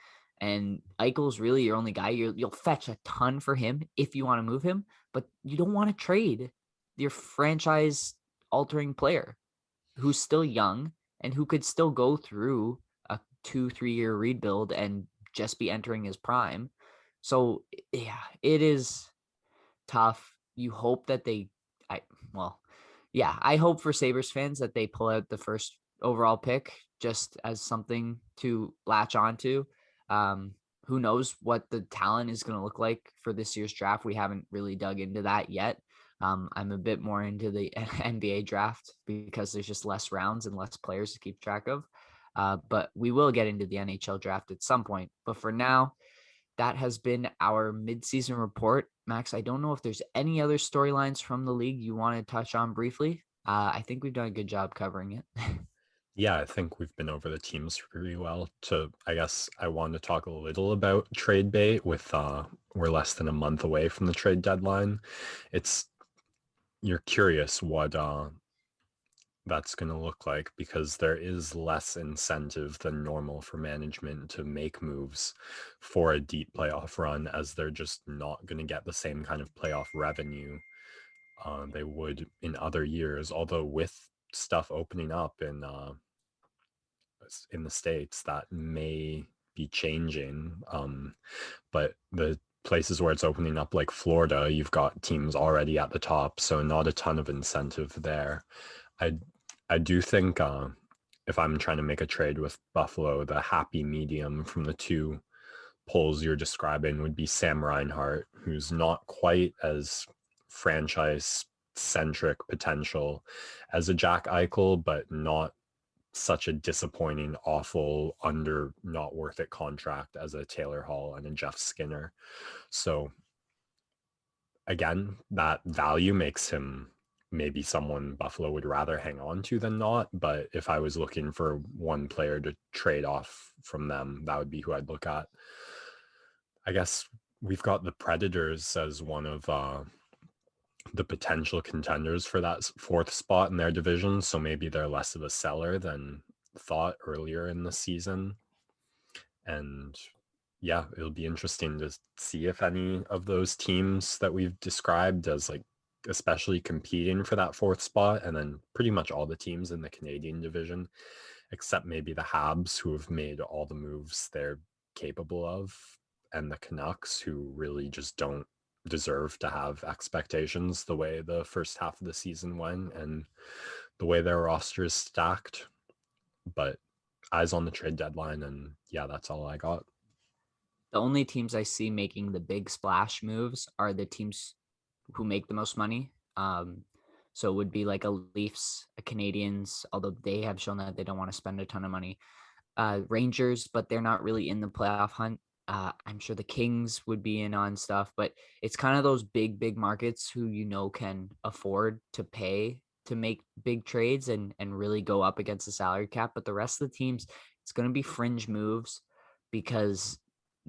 And Eichel's really your only guy. You'll fetch a ton for him if you want to move him, but you don't want to trade your franchise altering player who's still young and who could still go through a 2-3 year rebuild and just be entering his prime. So yeah, it is tough. You hope that I hope for Sabres fans that they pull out the first overall pick just as something to latch onto. Um, who knows what the talent is going to look like for this year's draft? We haven't really dug into that yet. I'm a bit more into the NBA draft because there's just less rounds and less players to keep track of. But we will get into the NHL draft at some point. But for now, that has been our midseason report. Max, I don't know if there's any other storylines from the league you want to touch on briefly. I think we've done a good job covering it. Yeah, I think we've been over the teams pretty well. I guess I want to talk a little about trade bait with we're less than a month away from the trade deadline. It's You're curious what that's going to look like because there is less incentive than normal for management to make moves for a deep playoff run, as they're just not going to get the same kind of playoff revenue they would in other years. Although with stuff opening up in the States, that may be changing. But the places where it's opening up, like Florida, you've got teams already at the top, so not a ton of incentive there. I I do think if I'm trying to make a trade with Buffalo, the happy medium from the two polls you're describing would be Sam Reinhart, who's not quite as franchise centric potential as a Jack Eichel, but not such a disappointing, awful, under not worth it contract as a Taylor Hall and a Jeff Skinner. So again, that value makes him maybe someone Buffalo would rather hang on to than not. But if I was looking for one player to trade off from them, that would be who I'd look at. I guess we've got the Predators as one of the potential contenders for that fourth spot in their division. So maybe they're less of a seller than thought earlier in the season. And yeah, it'll be interesting to see if any of those teams that we've described as like especially competing for that fourth spot, and then pretty much all the teams in the Canadian division, except maybe the Habs, who have made all the moves they're capable of, and the Canucks, who really just don't deserve to have expectations the way the first half of the season went and the way their roster is stacked. But eyes on the trade deadline, and yeah, that's all I got. The only teams I see making the big splash moves are the teams who make the most money. So it would be like a Leafs, a Canadians, although they have shown that they don't want to spend a ton of money. Rangers, but they're not really in the playoff hunt. I'm sure the Kings would be in on stuff, but it's kind of those big markets who can afford to pay to make big trades and really go up against the salary cap. But the rest of the teams, it's going to be fringe moves because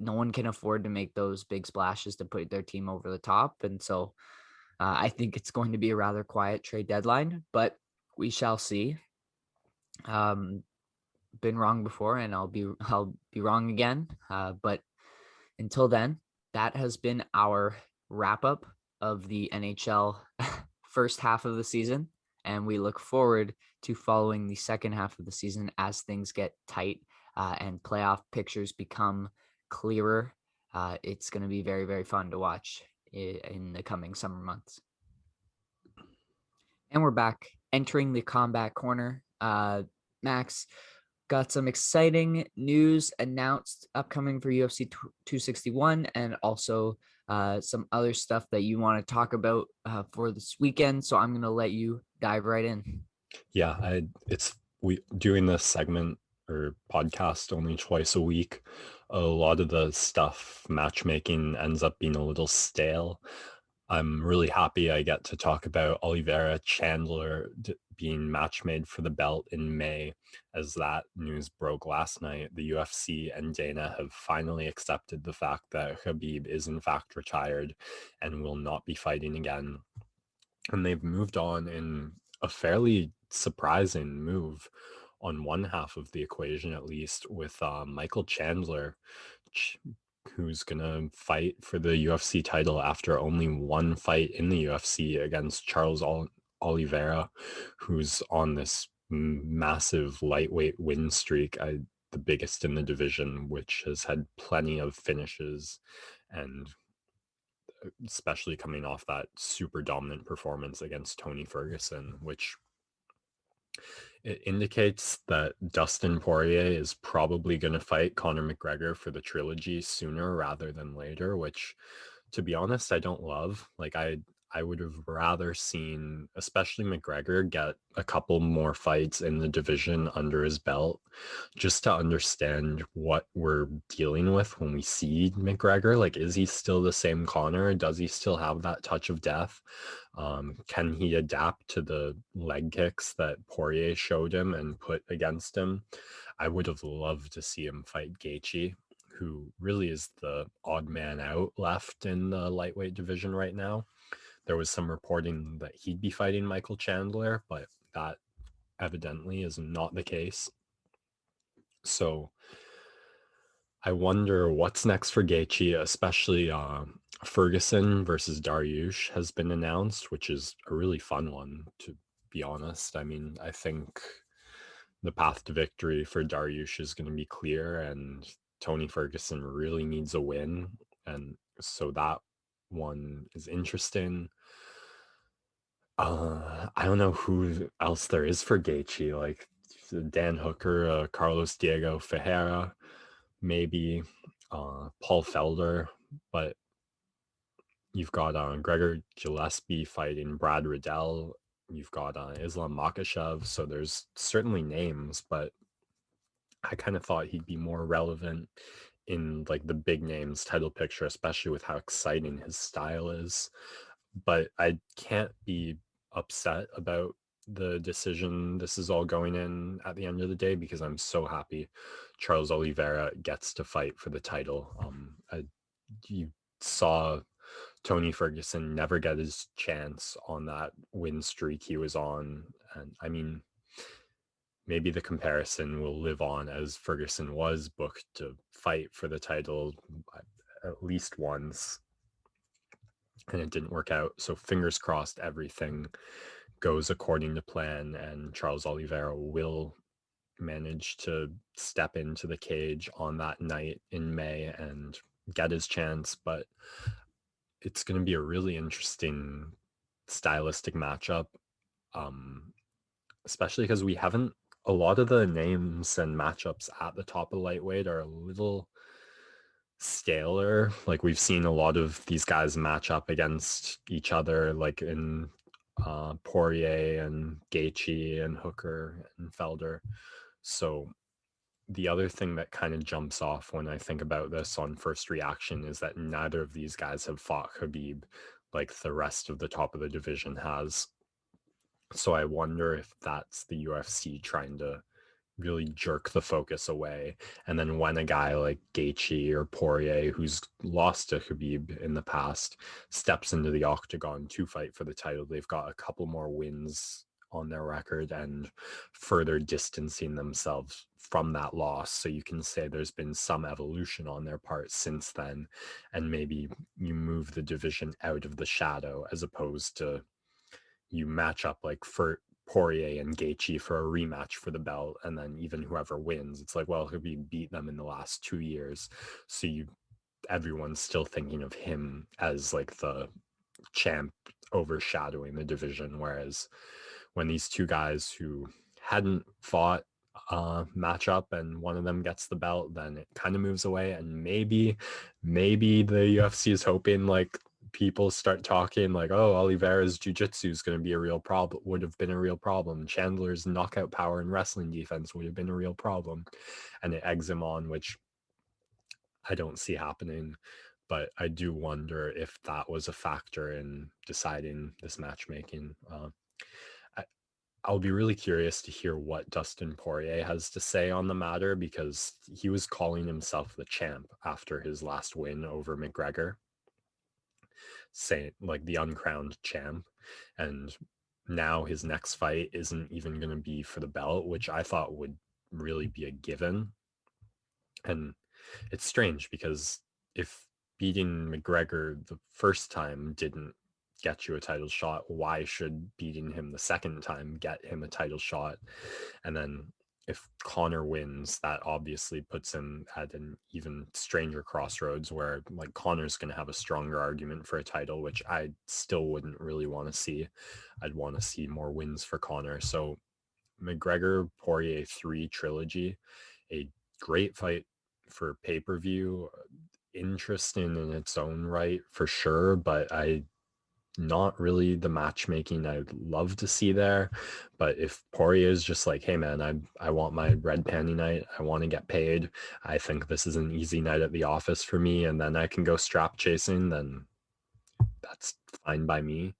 no one can afford to make those big splashes to put their team over the top. And so I think it's going to be a rather quiet trade deadline, but we shall see. Been wrong before, and I'll be wrong again. But until then, that has been our wrap up of the NHL first half of the season, and we look forward to following the second half of the season as things get tight and playoff pictures become clearer. It's going to be very fun to watch in the coming summer months. And we're back. entering the combat corner. Max, got some exciting news announced upcoming for UFC 261, and also some other stuff that you want to talk about for this weekend. So I'm going to let you dive right in. Yeah, we doing this segment or podcast only twice a week. A lot of the stuff matchmaking ends up being a little stale. I'm really happy I get to talk about Olivera Chandler being match made for the belt in May. As that news broke last night, the UFC and Dana have finally accepted the fact that Khabib is in fact retired and will not be fighting again. And they've moved on in a fairly surprising move on one half of the equation, at least, with Michael Chandler, who's going to fight for the UFC title after only one fight in the UFC against Charles Oliveira, who's on this massive lightweight win streak, the biggest in the division, which has had plenty of finishes, and especially coming off that super dominant performance against Tony Ferguson, which it indicates that Dustin Poirier is probably going to fight Conor McGregor for the trilogy sooner rather than later, which, to be honest, I don't love. Like, I would have rather seen, especially McGregor, get a couple more fights in the division under his belt just to understand what we're dealing with when we see McGregor. Like, is he still the same Conor? Does he still have that touch of death? Can he adapt to the leg kicks that Poirier showed him and put against him? I would have loved to see him fight Gaethje, who really is the odd man out left in the lightweight division right now. There was some reporting that he'd be fighting Michael Chandler, but that evidently is not the case. So I wonder what's next for Gaethje, especially Ferguson versus Dariush has been announced, which is a really fun one, to be honest. I mean, I think the path to victory for Dariush is going to be clear, and Tony Ferguson really needs a win. And so that one is interesting. I don't know who else there is for Gaethje, like Dan Hooker, Carlos Diego Ferreira, maybe Paul Felder, but you've got Gregor Gillespie fighting Brad Riddell. You've got Islam Makhachev, so there's certainly names, but I kind of thought he'd be more relevant in like the big names title picture, especially with how exciting his style is. But I can't be upset about the decision this is all going in at the end of the day, because I'm so happy Charles Oliveira gets to fight for the title. You saw Tony Ferguson never get his chance on that win streak he was on, and I mean, maybe the comparison will live on as Ferguson was booked to fight for the title at least once, and it didn't work out. So fingers crossed everything goes according to plan and Charles Oliveira will manage to step into the cage on that night in May and get his chance. But it's going to be a really interesting stylistic matchup, especially because we haven't, a lot of the names and matchups at the top of lightweight are a little staler. Like, we've seen a lot of these guys match up against each other, like in Poirier and Gaethje and Hooker and Felder. So the other thing that kind of jumps off when I think about this on first reaction is that neither of these guys have fought Khabib like the rest of the top of the division has. So I wonder if that's the UFC trying to really jerk the focus away. And then when a guy like Gaethje or Poirier, who's lost to Khabib in the past, steps into the octagon to fight for the title, they've got a couple more wins on their record and further distancing themselves from that loss. So you can say there's been some evolution on their part since then, and maybe you move the division out of the shadow, as opposed to you match up like for Poirier and Gaethje for a rematch for the belt, and then even whoever wins, it's like, well, he beat them in the last 2 years, so everyone's still thinking of him as like the champ overshadowing the division. Whereas when these two guys who hadn't fought match up and one of them gets the belt, then it kind of moves away. And maybe the UFC is hoping like people start talking like, oh, Olivera's jiu-jitsu is going to be a real problem, would have been a real problem. Chandler's knockout power and wrestling defense would have been a real problem. And it eggs him on, which I don't see happening. But I do wonder if that was a factor in deciding this matchmaking. I'll be really curious to hear what Dustin Poirier has to say on the matter, because he was calling himself the champ after his last win over McGregor, saying like the uncrowned champ. And now his next fight isn't even going to be for the belt, which I thought would really be a given. And it's strange because if beating McGregor the first time didn't get you a title shot, why should beating him the second time get him a title shot? And then if Conor wins, that obviously puts him at an even stranger crossroads where like Conor's going to have a stronger argument for a title, which I still wouldn't really want to see. I'd want to see more wins for Conor. So McGregor Poirier 3 trilogy, a great fight for pay-per-view, interesting in its own right for sure, but not really the matchmaking I'd love to see there. But if Poirier is just like, hey man, I want my red panty night, I want to get paid, I think this is an easy night at the office for me, and then I can go strap chasing, then that's fine by me.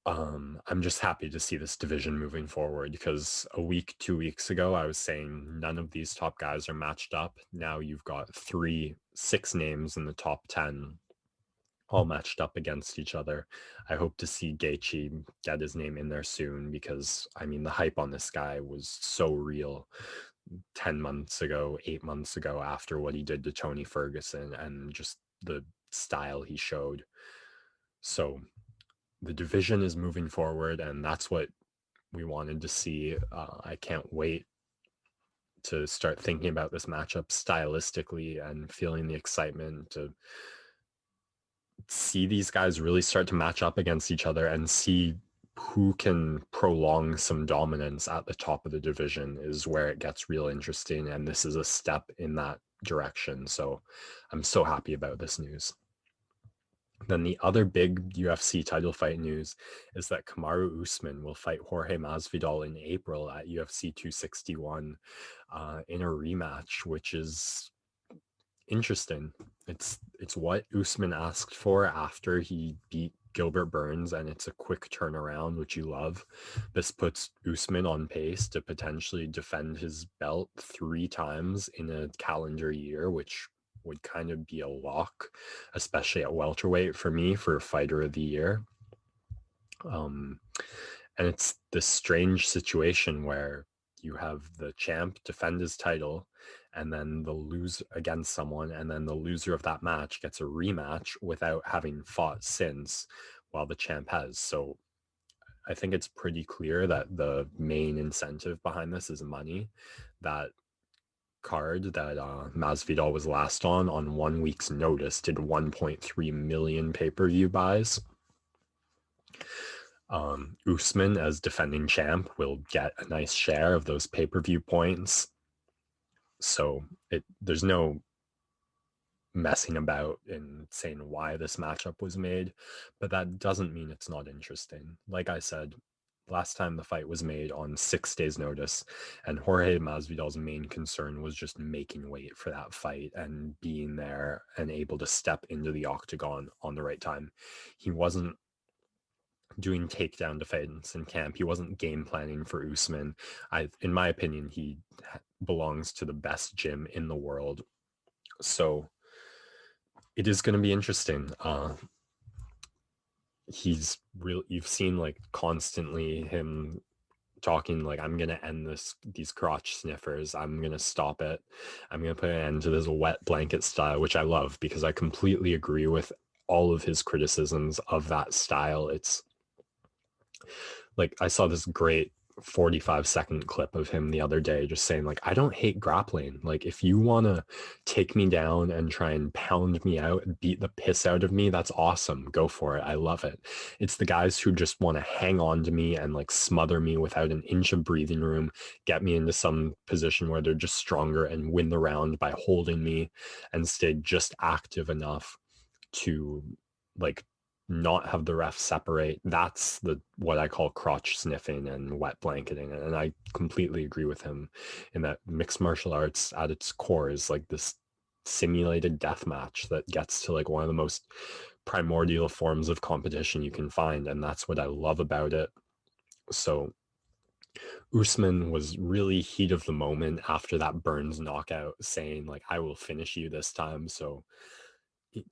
I'm just happy to see this division moving forward, because 2 weeks ago, I was saying none of these top guys are matched up. Now you've got 6 names in the top 10 all matched up against each other. I hope to see Gaethje get his name in there soon, because I mean the hype on this guy was so real 10 months ago, 8 months ago, after what he did to Tony Ferguson and just the style he showed. So the division is moving forward, and that's what we wanted to see. I can't wait to start thinking about this matchup stylistically and feeling the excitement to see these guys really start to match up against each other and see who can prolong some dominance at the top of the division is where it gets real interesting. And this is a step in that direction. So I'm so happy about this news. Then the other big UFC title fight news is that Kamaru Usman will fight Jorge Masvidal in April at UFC 261 in a rematch, which is interesting. It's what Usman asked for after he beat Gilbert Burns, and it's a quick turnaround, which you love. This puts Usman on pace to potentially defend his belt 3 times in a calendar year, which would kind of be a lock, especially at welterweight for me, for fighter of the year. And it's this strange situation where you have the champ defend his title, and then the lose against someone, and then the loser of that match gets a rematch without having fought since, while the champ has. So I think it's pretty clear that the main incentive behind this is money. That card that Masvidal was last on 1 week's notice did 1.3 million pay-per-view buys. Usman, as defending champ, will get a nice share of those pay-per-view points. So there's no messing about and saying why this matchup was made, but that doesn't mean it's not interesting. Like I said, last time the fight was made on 6 days notice, and Jorge Masvidal's main concern was just making weight for that fight and being there and able to step into the octagon on the right time. He wasn't doing takedown defense in camp. He wasn't game planning for Usman. In my opinion, he belongs to the best gym in the world. So it is going to be interesting. He's real. You've seen like constantly him talking like, I'm going to end these crotch sniffers. I'm going to stop it. I'm going to put an end to this wet blanket style, which I love, because I completely agree with all of his criticisms of that style. It's like, I saw this great 45-second clip of him the other day just saying, like, I don't hate grappling. Like, if you want to take me down and try and pound me out and beat the piss out of me, that's awesome. Go for it. I love it. It's the guys who just want to hang on to me and like smother me without an inch of breathing room, get me into some position where they're just stronger and win the round by holding me and stay just active enough to like not have the ref separate. That's what I call crotch sniffing and wet blanketing. And I completely agree with him in that mixed martial arts at its core is like this simulated death match that gets to like one of the most primordial forms of competition you can find. And that's what I love about it. So Usman was really heat of the moment after that Burns knockout, saying like, I will finish you this time. So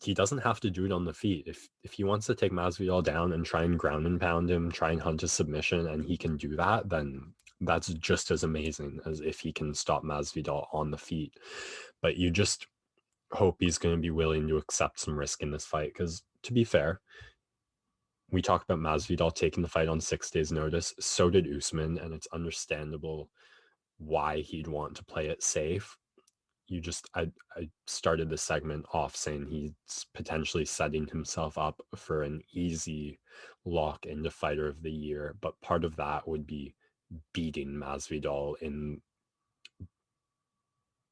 he doesn't have to do it on the feet. If he wants to take Masvidal down and try and ground and pound him, try and hunt a submission, and he can do that, then that's just as amazing as if he can stop Masvidal on the feet. But you just hope he's going to be willing to accept some risk in this fight, because to be fair, we talked about Masvidal taking the fight on 6 days notice. So did Usman, and it's understandable why he'd want to play it safe. I started the segment off saying he's potentially setting himself up for an easy lock into fighter of the year, but part of that would be beating Masvidal in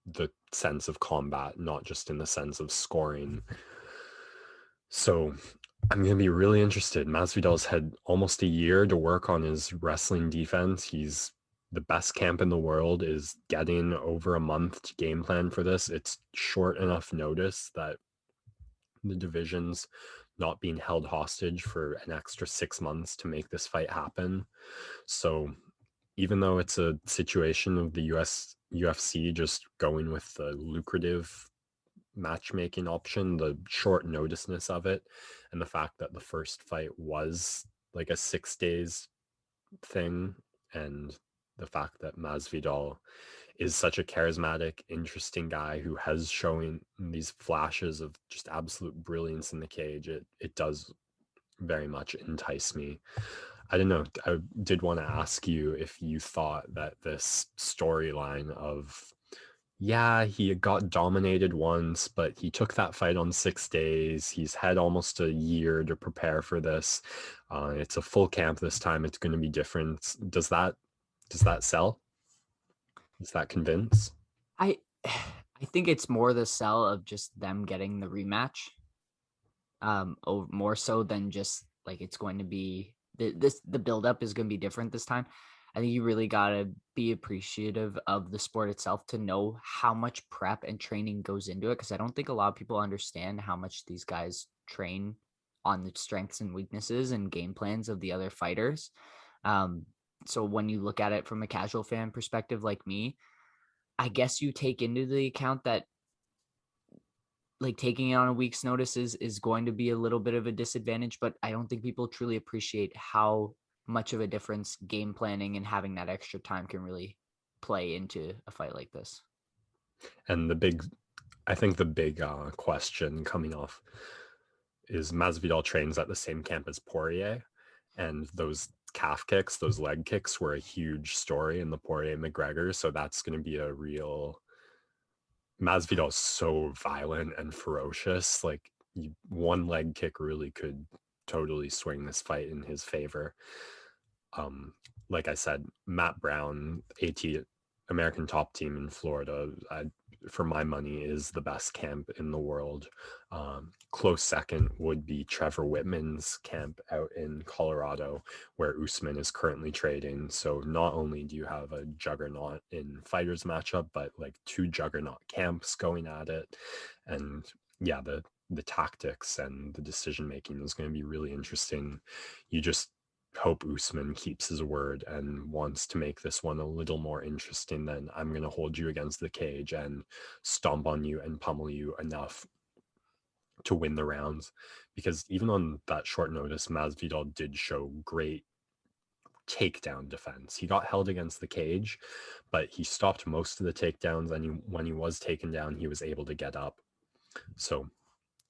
the sense of combat, not just in the sense of scoring. So I'm going to be really interested. Masvidal's had almost a year to work on his wrestling defense. He's the best camp in the world is getting over a month to game plan for this. It's short enough notice that the division's not being held hostage for an extra 6 months to make this fight happen. So even though it's a situation of the UFC just going with the lucrative matchmaking option, the short noticeness of it, and the fact that the first fight was like a 6 days thing, and the fact that Masvidal is such a charismatic, interesting guy who has showing these flashes of just absolute brilliance in the cage, it does very much entice me. I don't know. I did want to ask you if you thought that this storyline of, yeah, he got dominated once, but he took that fight on 6 days. He's had almost a year to prepare for this. It's a full camp this time. It's going to be different. Does that sell? Does that convince? I I think it's more the sell of just them getting the rematch. More so than just like it's going to be the buildup is going to be different this time. I think you really got to be appreciative of the sport itself to know how much prep and training goes into it. Because I don't think a lot of people understand how much these guys train on the strengths and weaknesses and game plans of the other fighters. So when you look at it from a casual fan perspective like me, I guess you take into the account that like taking it on a week's notice is going to be a little bit of a disadvantage, but I don't think people truly appreciate how much of a difference game planning and having that extra time can really play into a fight like this. And I think the big question coming off is Masvidal trains at the same camp as Poirier, and those calf kicks, those leg kicks were a huge story in the Poirier McGregor. So that's going to be a real. Masvidal is so violent and ferocious. Like one leg kick really could totally swing this fight in his favor. Like I said, Matt Brown, American top team in Florida, for my money, is the best camp in the world. Close second would be Trevor Whitman's camp out in Colorado, where Usman is currently trading. So not only do you have a juggernaut in fighters matchup, but like 2 juggernaut camps going at it. And yeah, the tactics and the decision making is going to be really interesting. You just hope Usman keeps his word and wants to make this one a little more interesting than I'm going to hold you against the cage and stomp on you and pummel you enough to win the rounds. Because even on that short notice, Masvidal did show great takedown defense. He got held against the cage, but he stopped most of the takedowns, and when he was taken down, he was able to get up. So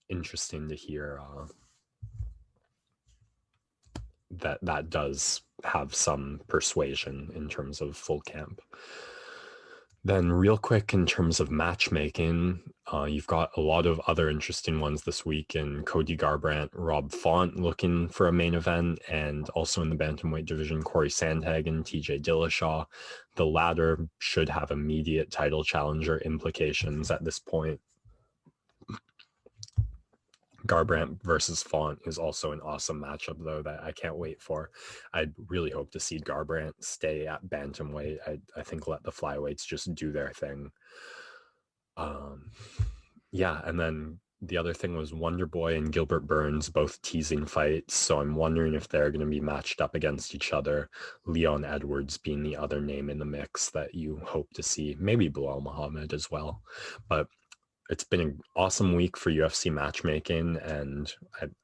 interesting to hear that does have some persuasion in terms of full camp. Then real quick, in terms of matchmaking, you've got a lot of other interesting ones this week in Cody Garbrandt, Rob Font looking for a main event, and also in the bantamweight division, Corey Sandhagen, TJ Dillashaw. The latter should have immediate title challenger implications at this point. Garbrandt versus Font is also an awesome matchup, though, that I can't wait for. I really hope to see Garbrandt stay at bantamweight. I think let the flyweights just do their thing. Yeah, and then the other thing was Wonder Boy and Gilbert Burns both teasing fights, so I'm wondering if they're going to be matched up against each other. Leon Edwards being the other name in the mix that you hope to see, maybe Bilal Muhammad as well. But it's been an awesome week for UFC matchmaking, and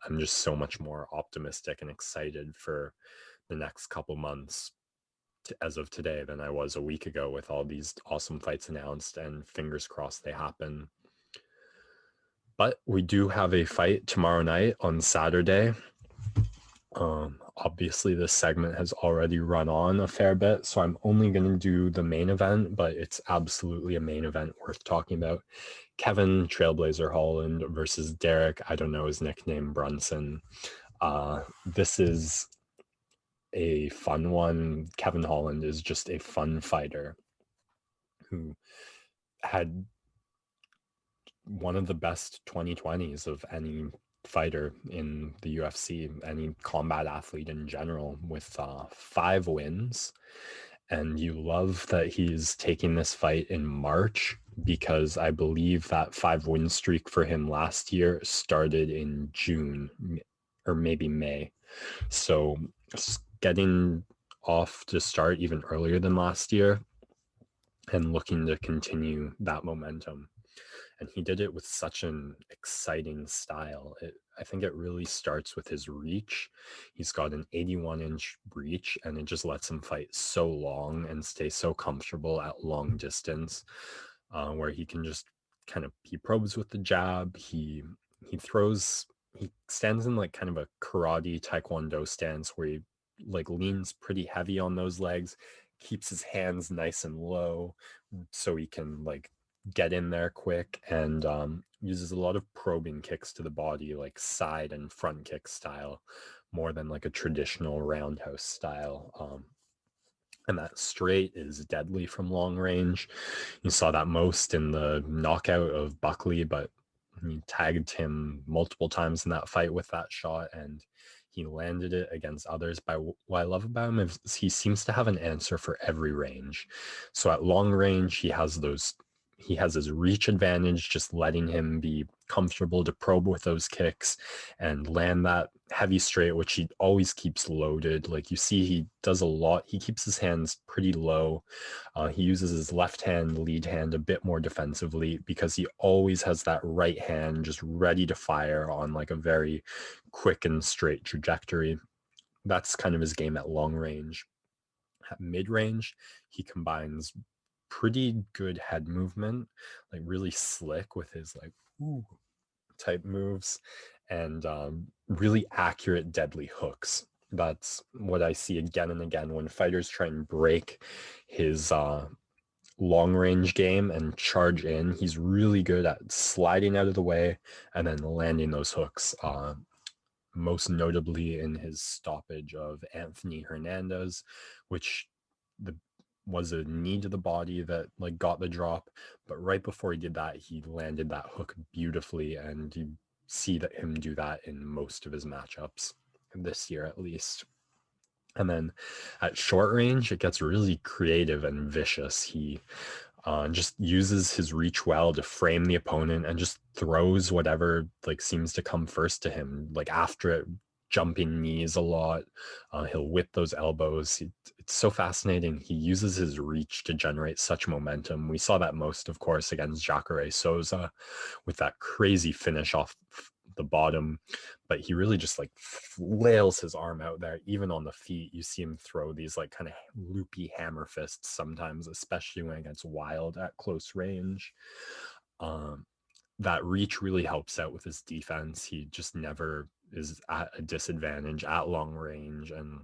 I'm just so much more optimistic and excited for the next couple months as of today than I was a week ago, with all these awesome fights announced, and fingers crossed they happen. But we do have a fight tomorrow night on Saturday. Obviously this segment has already run on a fair bit, so I'm only going to do the main event, but it's absolutely a main event worth talking about. Kevin Trailblazer Holland versus Derek, I don't know his nickname, Brunson. This is a fun one. Kevin Holland is just a fun fighter who had one of the best 2020s of any fighter in the UFC, any combat athlete in general, with 5 wins. And you love that he's taking this fight in March, because I believe that 5-win streak for him last year started in June or maybe May. So getting off to start even earlier than last year and looking to continue that momentum. And he did it with such an exciting style. I think it really starts with his reach. He's got an 81-inch reach, and it just lets him fight so long and stay so comfortable at long distance, where he can just he probes with the jab. He stands in like kind of a karate taekwondo stance where he like leans pretty heavy on those legs, keeps his hands nice and low so he can like get in there quick, and uses a lot of probing kicks to the body, like side and front kick style, more than like a traditional roundhouse style. And that straight is deadly from long range. You saw that most in the knockout of Buckley, but he tagged him multiple times in that fight with that shot, and he landed it against others. What I love about him is he seems to have an answer for every range. So at long range, he has his reach advantage, just letting him be comfortable to probe with those kicks and land that heavy straight, which he always keeps loaded. Like you see, he does a lot. He keeps his hands pretty low. He uses his left hand, lead hand, a bit more defensively, because he always has that right hand just ready to fire on like a very quick and straight trajectory. That's kind of his game at long range. At mid range, he combines pretty good head movement, like really slick with his like ooh type moves, and really accurate deadly hooks. That's what I see again and again when fighters try and break his long range game and charge in. He's really good at sliding out of the way and then landing those hooks, most notably in his stoppage of Anthony Hernandez, which was a knee to the body that like got the drop, but right before he did that, he landed that hook beautifully, and you see him do that in most of his matchups this year at least. And then at short range, it gets really creative and vicious. He just uses his reach well to frame the opponent and just throws whatever like seems to come first to him, like after it, jumping knees a lot. He'll whip those elbows. It's so fascinating. He uses his reach to generate such momentum. We saw that most, of course, against Jacare Souza with that crazy finish off the bottom, but he really just like flails his arm out there. Even on the feet, you see him throw these like kind of loopy hammer fists sometimes, especially when it gets wild at close range. That reach really helps out with his defense. He just never is at a disadvantage at long range and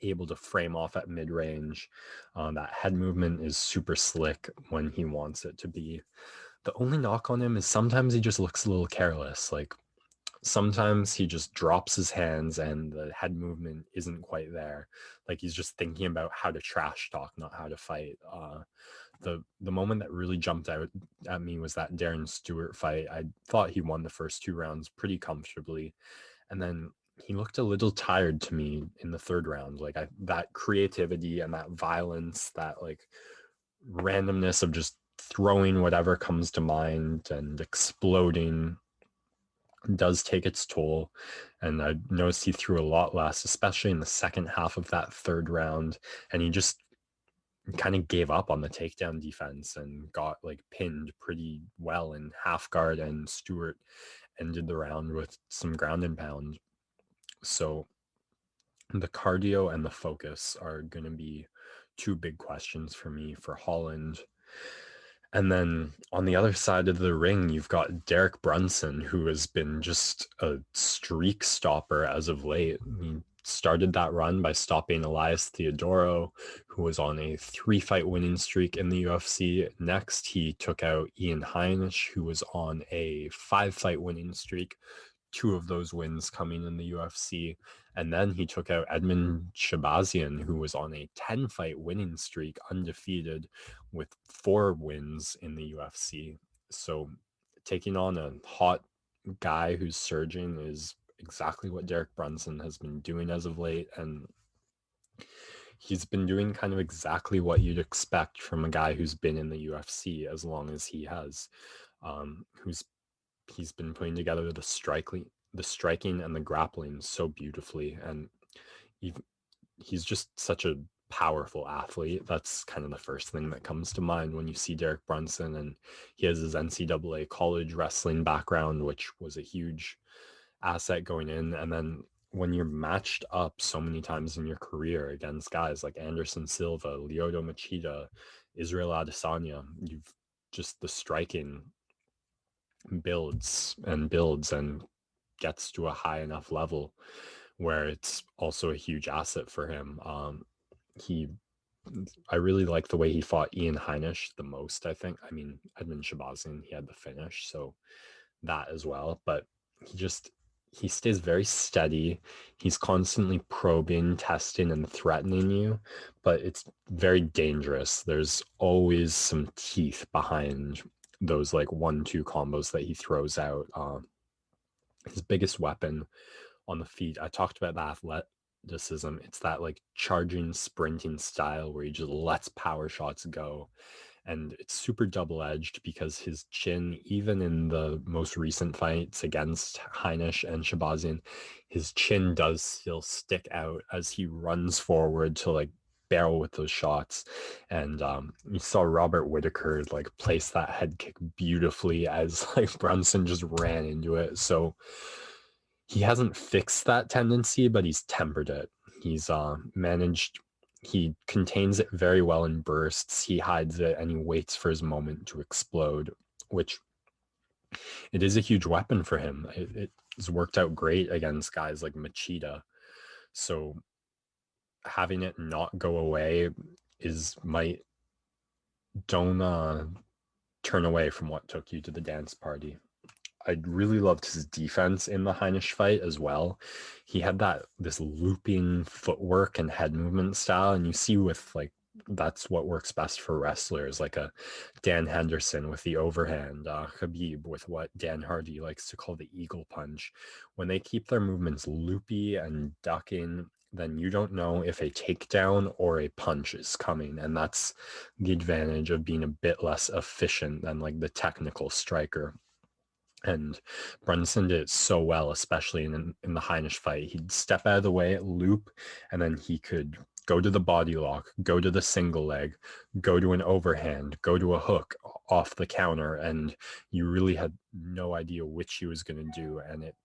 able to frame off at mid range. That head movement is super slick when he wants it to be. The only knock on him is sometimes he just looks a little careless. Like sometimes he just drops his hands and the head movement isn't quite there. Like he's just thinking about how to trash talk, not how to fight. The moment that really jumped out at me was that Darren Stewart fight. I thought he won the first 2 rounds pretty comfortably, and then he looked a little tired to me in the 3rd round. Like that creativity and that violence, that like randomness of just throwing whatever comes to mind and exploding does take its toll. And I noticed he threw a lot less, especially in the second half of that 3rd round. And he just kind of gave up on the takedown defense and got like pinned pretty well in half guard, and Stewart ended the round with some ground and pound. So the cardio and the focus are going to be 2 big questions for me for Holland. And then on the other side of the ring, you've got Derek Brunson, who has been just a streak stopper as of late. He started that run by stopping Elias Theodoro, who was on a 3-fight winning streak in the UFC. Next, he took out Ian Heinisch, who was on a 5-fight winning streak, 2 of those wins coming in the UFC. And then he took out Edmund Shabazian, who was on a 10-fight winning streak, undefeated, with 4 wins in the UFC. So taking on a hot guy who's surging is exactly what Derek Brunson has been doing as of late. And he's been doing kind of exactly what you'd expect from a guy who's been in the UFC as long as he has, he's been putting together the striking and the grappling so beautifully. And he's just such a powerful athlete. That's kind of the first thing that comes to mind when you see Derek Brunson. And he has his NCAA college wrestling background, which was a huge asset going in. And then when you're matched up so many times in your career against guys like Anderson Silva, Lyoto Machida, Israel Adesanya, you've just, the striking builds and gets to a high enough level where it's also a huge asset for him. I really like the way he fought Ian Heinisch the most, I think. I mean, Edmund Shabazian, he had the finish, so that as well. But he stays very steady. He's constantly probing, testing, and threatening you, but it's very dangerous. There's always some teeth behind those like 1-2 combos that he throws out. His biggest weapon on the feet, I talked about the athleticism. It's that like charging, sprinting style where he just lets power shots go. And it's super double-edged because his chin, even in the most recent fights against Heinisch and Shabazian, his chin does still stick out as he runs forward to like barrel with those shots. And you saw Robert Whitaker like place that head kick beautifully as like Brunson just ran into it. So he hasn't fixed that tendency, but he's tempered it. He's he contains it very well in bursts. He hides it and he waits for his moment to explode, which it is a huge weapon for him. It's worked out great against guys like Machida. So having it not go away don't turn away from what took you to the dance party. I really loved his defense in the Heinisch fight as well. He had this looping footwork and head movement style, and you see with like that's what works best for wrestlers, like a Dan Henderson with the overhand, Khabib with what Dan Hardy likes to call the eagle punch. When they keep their movements loopy and ducking, then you don't know if a takedown or a punch is coming, and that's the advantage of being a bit less efficient than like the technical striker. And Brunson did it so well, especially in the Heinisch fight. He'd step out of the way, loop, and then he could go to the body lock, go to the single leg, go to an overhand, go to a hook off the counter, and you really had no idea which he was going to do, and it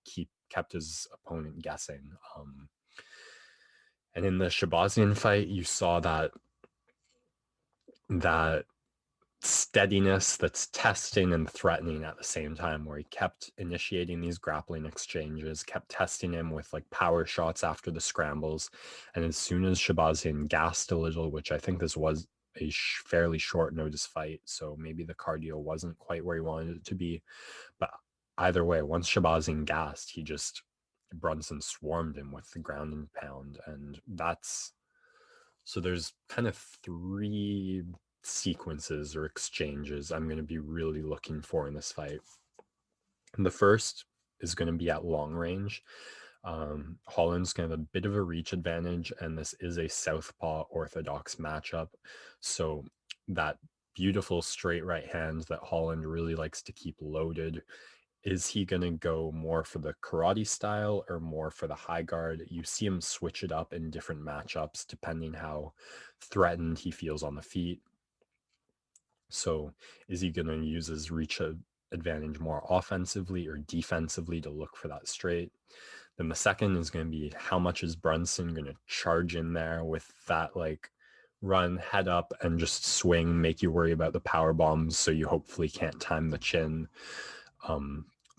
kept his opponent guessing. And in the Shabazian fight, you saw that steadiness that's testing and threatening at the same time, where he kept initiating these grappling exchanges, kept testing him with like power shots after the scrambles. And as soon as Shabazian gassed a little, which I think this was a fairly short notice fight, so maybe the cardio wasn't quite where he wanted it to be. But either way, once Shabazian gassed, Brunson swarmed him with the ground and pound. And so there's kind of three sequences or exchanges I'm going to be really looking for in this fight. And the first is going to be at long range. Holland's going to have a bit of a reach advantage, and this is a southpaw orthodox matchup. So that beautiful straight right hand that Holland really likes to keep loaded, is he going to go more for the karate style or more for the high guard? You see him switch it up in different matchups depending how threatened he feels on the feet. So is he going to use his reach advantage more offensively or defensively to look for that straight? Then the second is going to be, how much is Brunson going to charge in there with that like run head up and just swing, make you worry about the power bombs so you hopefully can't time the chin.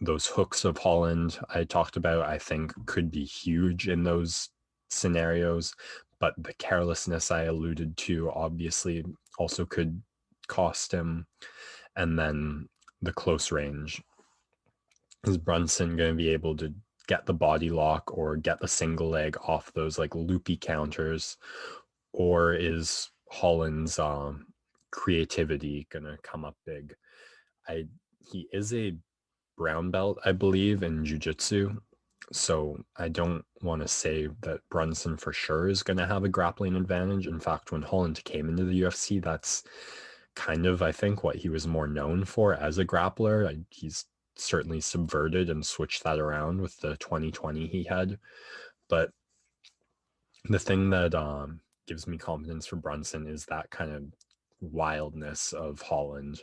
Those hooks of Holland I talked about, I think could be huge in those scenarios, but the carelessness I alluded to obviously also could cost him. And then the close range. Is Brunson going to be able to get the body lock or get the single leg off those like loopy counters? Or is Holland's creativity going to come up big? He is a brown belt, I believe, in jiu-jitsu. So I don't want to say that Brunson for sure is going to have a grappling advantage. In fact, when Holland came into the UFC, that's kind of, I think, what he was more known for as a grappler. He's certainly subverted and switched that around with the 2020 he had. But the thing that gives me confidence for Brunson is that kind of wildness of Holland.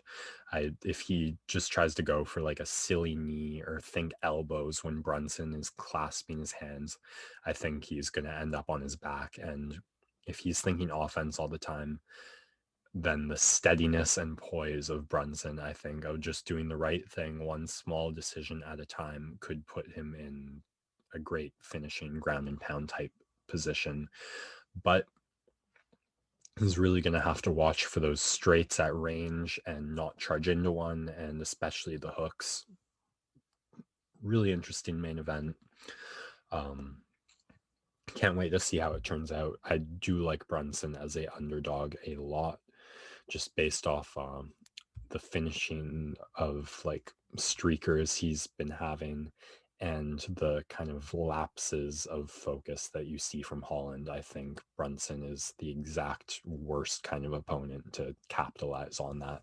If he just tries to go for like a silly knee or think elbows when Brunson is clasping his hands, I think he's going to end up on his back. And if he's thinking offense all the time, then the steadiness and poise of Brunson, I think, of just doing the right thing, one small decision at a time, could put him in a great finishing ground and pound type position. But he's really going to have to watch for those straights at range and not charge into one, and especially the hooks. Really interesting main event. Can't wait to see how it turns out. I do like Brunson as a underdog a lot, just based off the finishing of like streakers he's been having and the kind of lapses of focus that you see from Holland. I think Brunson is the exact worst kind of opponent to capitalize on that.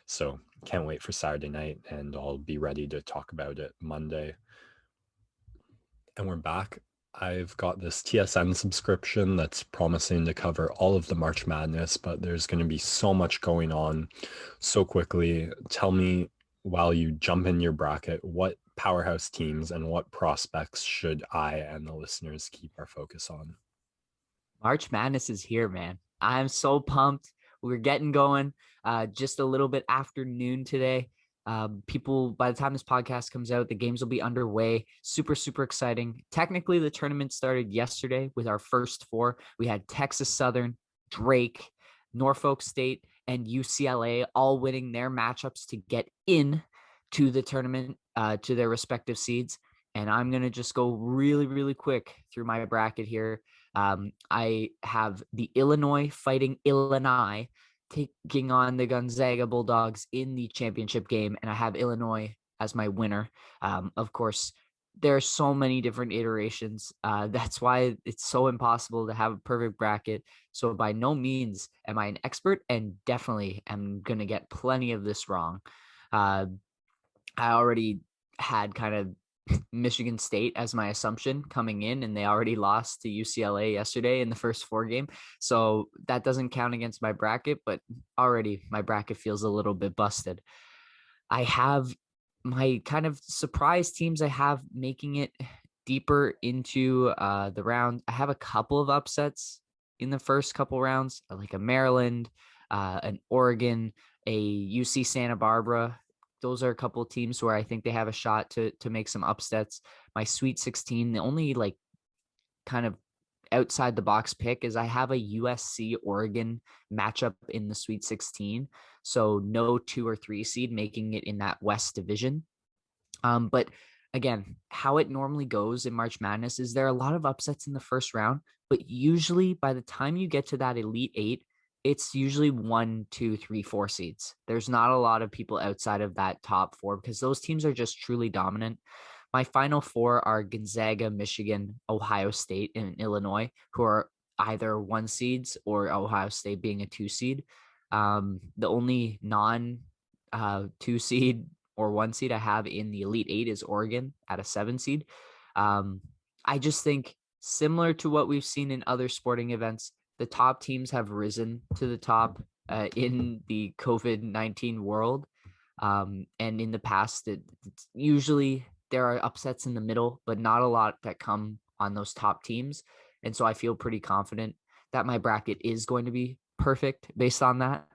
So can't wait for Saturday night, and I'll be ready to talk about it Monday. And we're back. I've got this TSN subscription that's promising to cover all of the March Madness, but there's going to be so much going on so quickly. Tell me, while you jump in your bracket, what powerhouse teams and what prospects should I and the listeners keep our focus on? March Madness is here, man. I'm so pumped. We're getting going just a little bit after noon today. People, by the time this podcast comes out, the games will be underway. Super, super exciting. Technically, the tournament started yesterday with our first four. We had Texas Southern, Drake, Norfolk State, and UCLA all winning their matchups to get in to the tournament, to their respective seeds. And I'm going to just go really, really quick through my bracket here. I have the Illinois Fighting Illini taking on the Gonzaga Bulldogs in the championship game, and I have Illinois as my winner. Of course, there are so many different iterations. That's why it's so impossible to have a perfect bracket. So by no means am I an expert, and definitely am going to get plenty of this wrong. I already had kind of Michigan State as my assumption coming in, and they already lost to UCLA yesterday in the first four game. So that doesn't count against my bracket, but already my bracket feels a little bit busted. I have my kind of surprise teams I have making it deeper into the round. I have a couple of upsets in the first couple rounds, like a Maryland, an Oregon, a UC Santa Barbara. Those are a couple of teams where I think they have a shot to make some upsets. My Sweet 16, the only like kind of outside the box pick is I have a USC Oregon matchup in the Sweet 16. So no 2 or 3 seed making it in that West Division. But again, how it normally goes in March Madness is there are a lot of upsets in the first round, but usually by the time you get to that Elite Eight, it's usually 1, 2, 3, 4 seeds. There's not a lot of people outside of that top 4 because those teams are just truly dominant. My final 4 are Gonzaga, Michigan, Ohio State, and Illinois, who are either 1 seeds or Ohio State being a 2 seed. The only non 2 seed or 1 seed I have in the Elite Eight is Oregon at a 7 seed. I just think similar to what we've seen in other sporting events, the top teams have risen to the top in the COVID-19 world. And in the past, it's usually there are upsets in the middle, but not a lot that come on those top teams. And so I feel pretty confident that my bracket is going to be perfect based on that.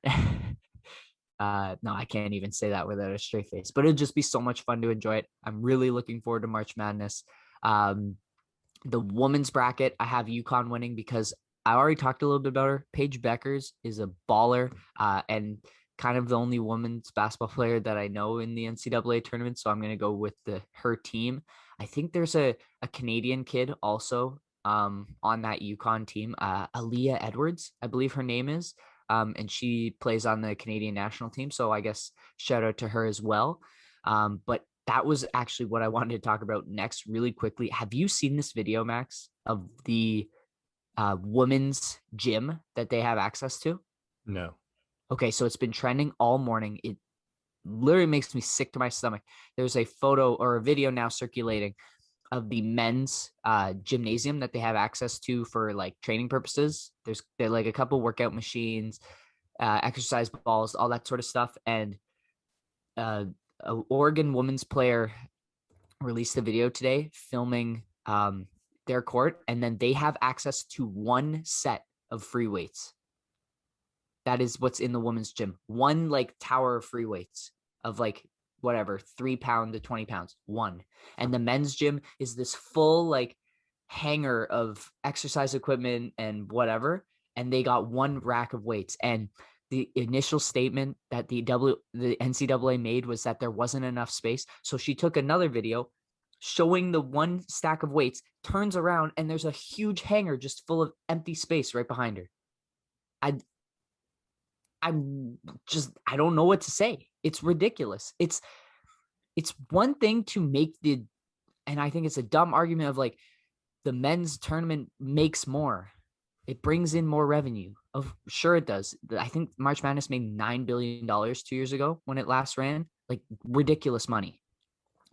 No, I can't even say that without a straight face, but it'd just be so much fun to enjoy it. I'm really looking forward to March Madness. The women's bracket, I have UConn winning because I already talked a little bit about her. Paige Beckers is a baller and kind of the only women's basketball player that I know in the NCAA tournament. So I'm going to go with her team. I think there's a Canadian kid also on that UConn team, Aaliyah Edwards, I believe her name is. And she plays on the Canadian national team. So I guess shout out to her as well. But that was actually what I wanted to talk about next really quickly. Have you seen this video, Max, of the women's gym that they have access to? No. Okay, so it's been trending all morning. It literally makes me sick to my stomach. There's a photo or a video now circulating of the men's gymnasium that they have access to for like training purposes. They're like a couple workout machines, exercise balls, all that sort of stuff. And an Oregon women's player released a video today filming their court, and then they have access to 1 set of free weights. That is what's in the women's gym. 1 like tower of free weights of like whatever, 3 pound to 20 pounds, 1. And the men's gym is this full like hanger of exercise equipment and whatever. And they got 1 rack of weights. And the initial statement that the NCAA made was that there wasn't enough space. So she took another video showing the 1 stack of weights, turns around, and there's a huge hanger just full of empty space right behind her. I don't know what to say. It's ridiculous. It's one thing to make and I think it's a dumb argument of like the men's tournament makes more. It brings in more revenue. Sure it does. I think March Madness made $9 billion 2 years ago when it last ran, like ridiculous money.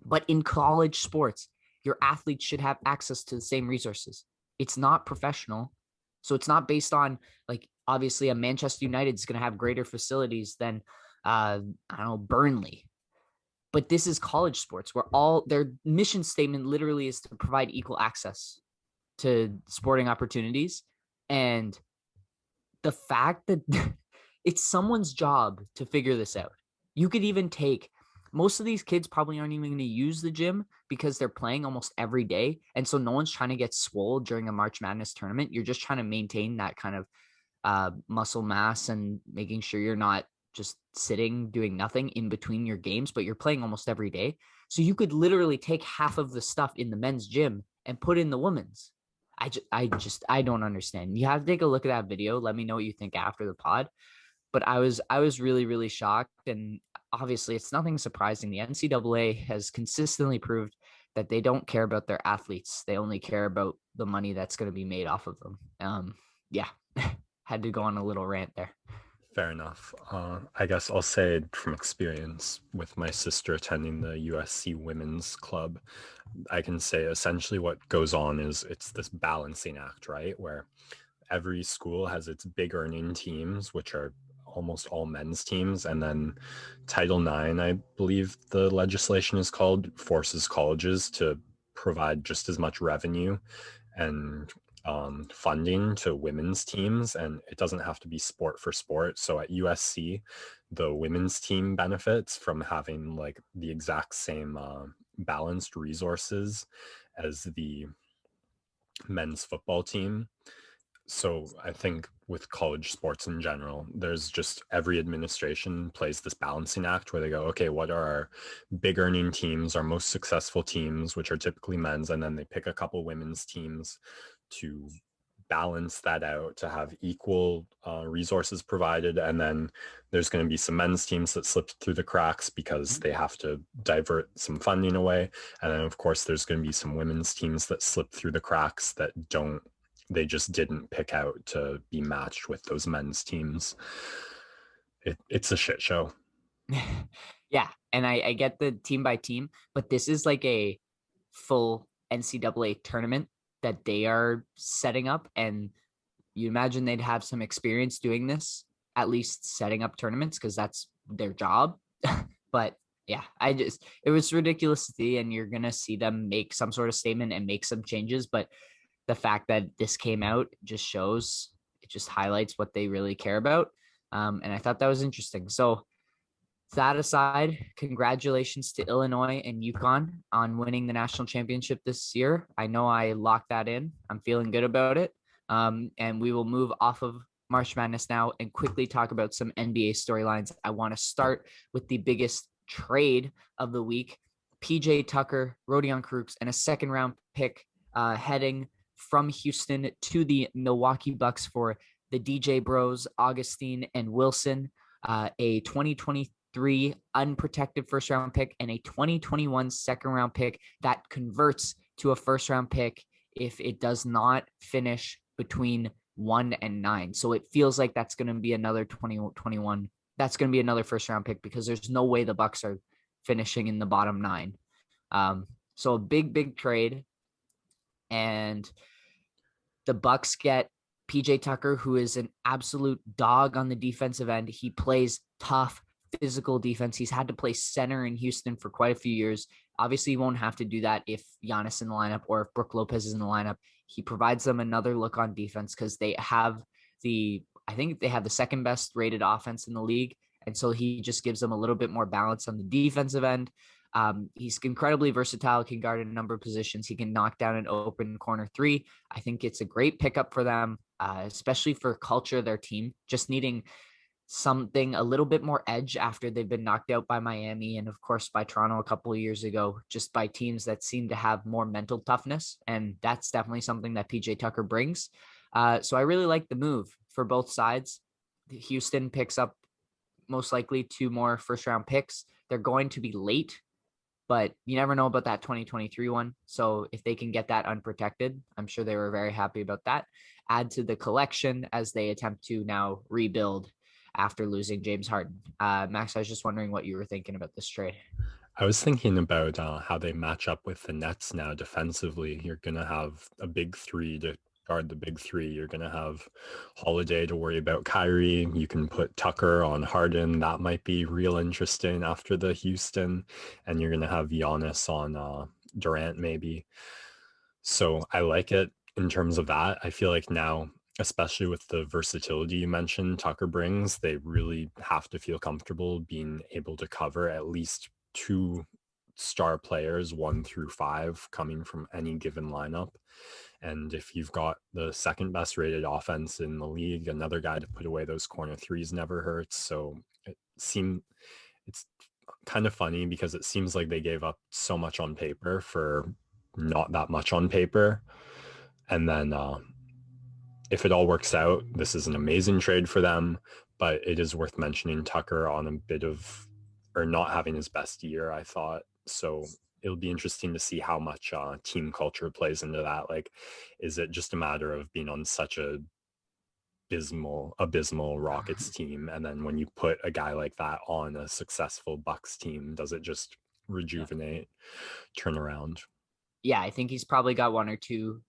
But in college sports, your athletes should have access to the same resources. It's not professional. So it's not based on like, obviously a Manchester United is going to have greater facilities than, I don't know, Burnley. But this is college sports where all their mission statement literally is to provide equal access to sporting opportunities. And the fact that it's someone's job to figure this out. You could even take most of these kids probably aren't even going to use the gym because they're playing almost every day. And so no one's trying to get swole during a March Madness tournament. You're just trying to maintain that kind of muscle mass and making sure you're not just sitting doing nothing in between your games, but you're playing almost every day. So you could literally take half of the stuff in the men's gym and put in the women's. I don't understand. You have to take a look at that video. Let me know what you think after the pod. But I was really, really shocked. And obviously it's nothing surprising. The NCAA has consistently proved that they don't care about their athletes. They only care about the money that's going to be made off of them. Yeah, had to go on a little rant there. Fair enough. I guess I'll say from experience with my sister attending the USC Women's Club, I can say essentially what goes on is it's this balancing act, right? Where every school has its big earning teams, which are almost all men's teams. And then Title IX, I believe the legislation is called, forces colleges to provide just as much revenue. And funding to women's teams, and it doesn't have to be sport for sport. So at USC, the women's team benefits from having like the exact same balanced resources as the men's football team. So I think with college sports in general, there's just every administration plays this balancing act where they go, okay, what are our big earning teams, our most successful teams, which are typically men's, and then they pick a couple women's teams to balance that out, to have equal resources provided. And then there's going to be some men's teams that slip through the cracks because they have to divert some funding away. And then of course there's going to be some women's teams that slip through the cracks that they just didn't pick out to be matched with those men's teams. It's a shit show. Yeah, and I get the team by team, but this is like a full NCAA tournament that they are setting up, and you imagine they'd have some experience doing this, at least setting up tournaments, because that's their job. But yeah, it was ridiculous to see, and you're gonna see them make some sort of statement and make some changes. But the fact that this came out just shows, it just highlights what they really care about. And I thought that was interesting. So that aside, congratulations to Illinois and UConn on winning the national championship this year. I know I locked that in. I'm feeling good about it. And we will move off of March Madness now and quickly talk about some NBA storylines. I want to start with the biggest trade of the week. PJ Tucker, Rodion Krukes, and a second round pick heading from Houston to the Milwaukee Bucks for the DJ Bros, Augustine and Wilson, a 2023 unprotected first round pick and a 2021 second round pick that converts to a first round pick if it does not finish between 1 and 9. So it feels like that's going to be another 2021. That's going to be another first round pick because there's no way the Bucks are finishing in the bottom 9. So a big trade. And the Bucks get PJ Tucker, who is an absolute dog on the defensive end. He plays tough, physical defense. He's had to play center in Houston for quite a few years. Obviously, he won't have to do that if Giannis in the lineup or if Brook Lopez is in the lineup. He provides them another look on defense because I think they have the second best rated offense in the league. And so he just gives them a little bit more balance on the defensive end. He's incredibly versatile, can guard a number of positions. He can knock down an open corner three. I think it's a great pickup for them, especially for culture, their team, just needing something a little bit more edge after they've been knocked out by Miami and of course by Toronto a couple of years ago, just by teams that seem to have more mental toughness. And that's definitely something that PJ Tucker brings. So I really like the move for both sides. Houston picks up most likely 2 more first round picks. They're going to be late, but you never know about that 2023 one. So if they can get that unprotected, I'm sure they were very happy about that. Add to the collection as they attempt to now rebuild after losing James Harden. Max, I was just wondering what you were thinking about this trade. I was thinking about how they match up with the Nets now defensively. You're going to have a big 3 to guard the big 3. You're going to have Holiday to worry about Kyrie. You can put Tucker on Harden. That might be real interesting after the Houston. And you're going to have Giannis on Durant maybe. So I like it in terms of that. I feel like now, especially with the versatility you mentioned Tucker brings, they really have to feel comfortable being able to cover at least 2 star players, 1 through 5, coming from any given lineup. And if you've got the second best rated offense in the league, another guy to put away those corner threes never hurts. So it's kind of funny because it seems like they gave up so much on paper for not that much on paper. And then if it all works out, this is an amazing trade for them. But it is worth mentioning Tucker on a bit of, or not having his best year, I thought. So it'll be interesting to see how much team culture plays into that. Like, is it just a matter of being on such a abysmal Rockets team, and then when you put a guy like that on a successful Bucks team, does it just rejuvenate, turn around? Yeah, I think he's probably got 1 or 2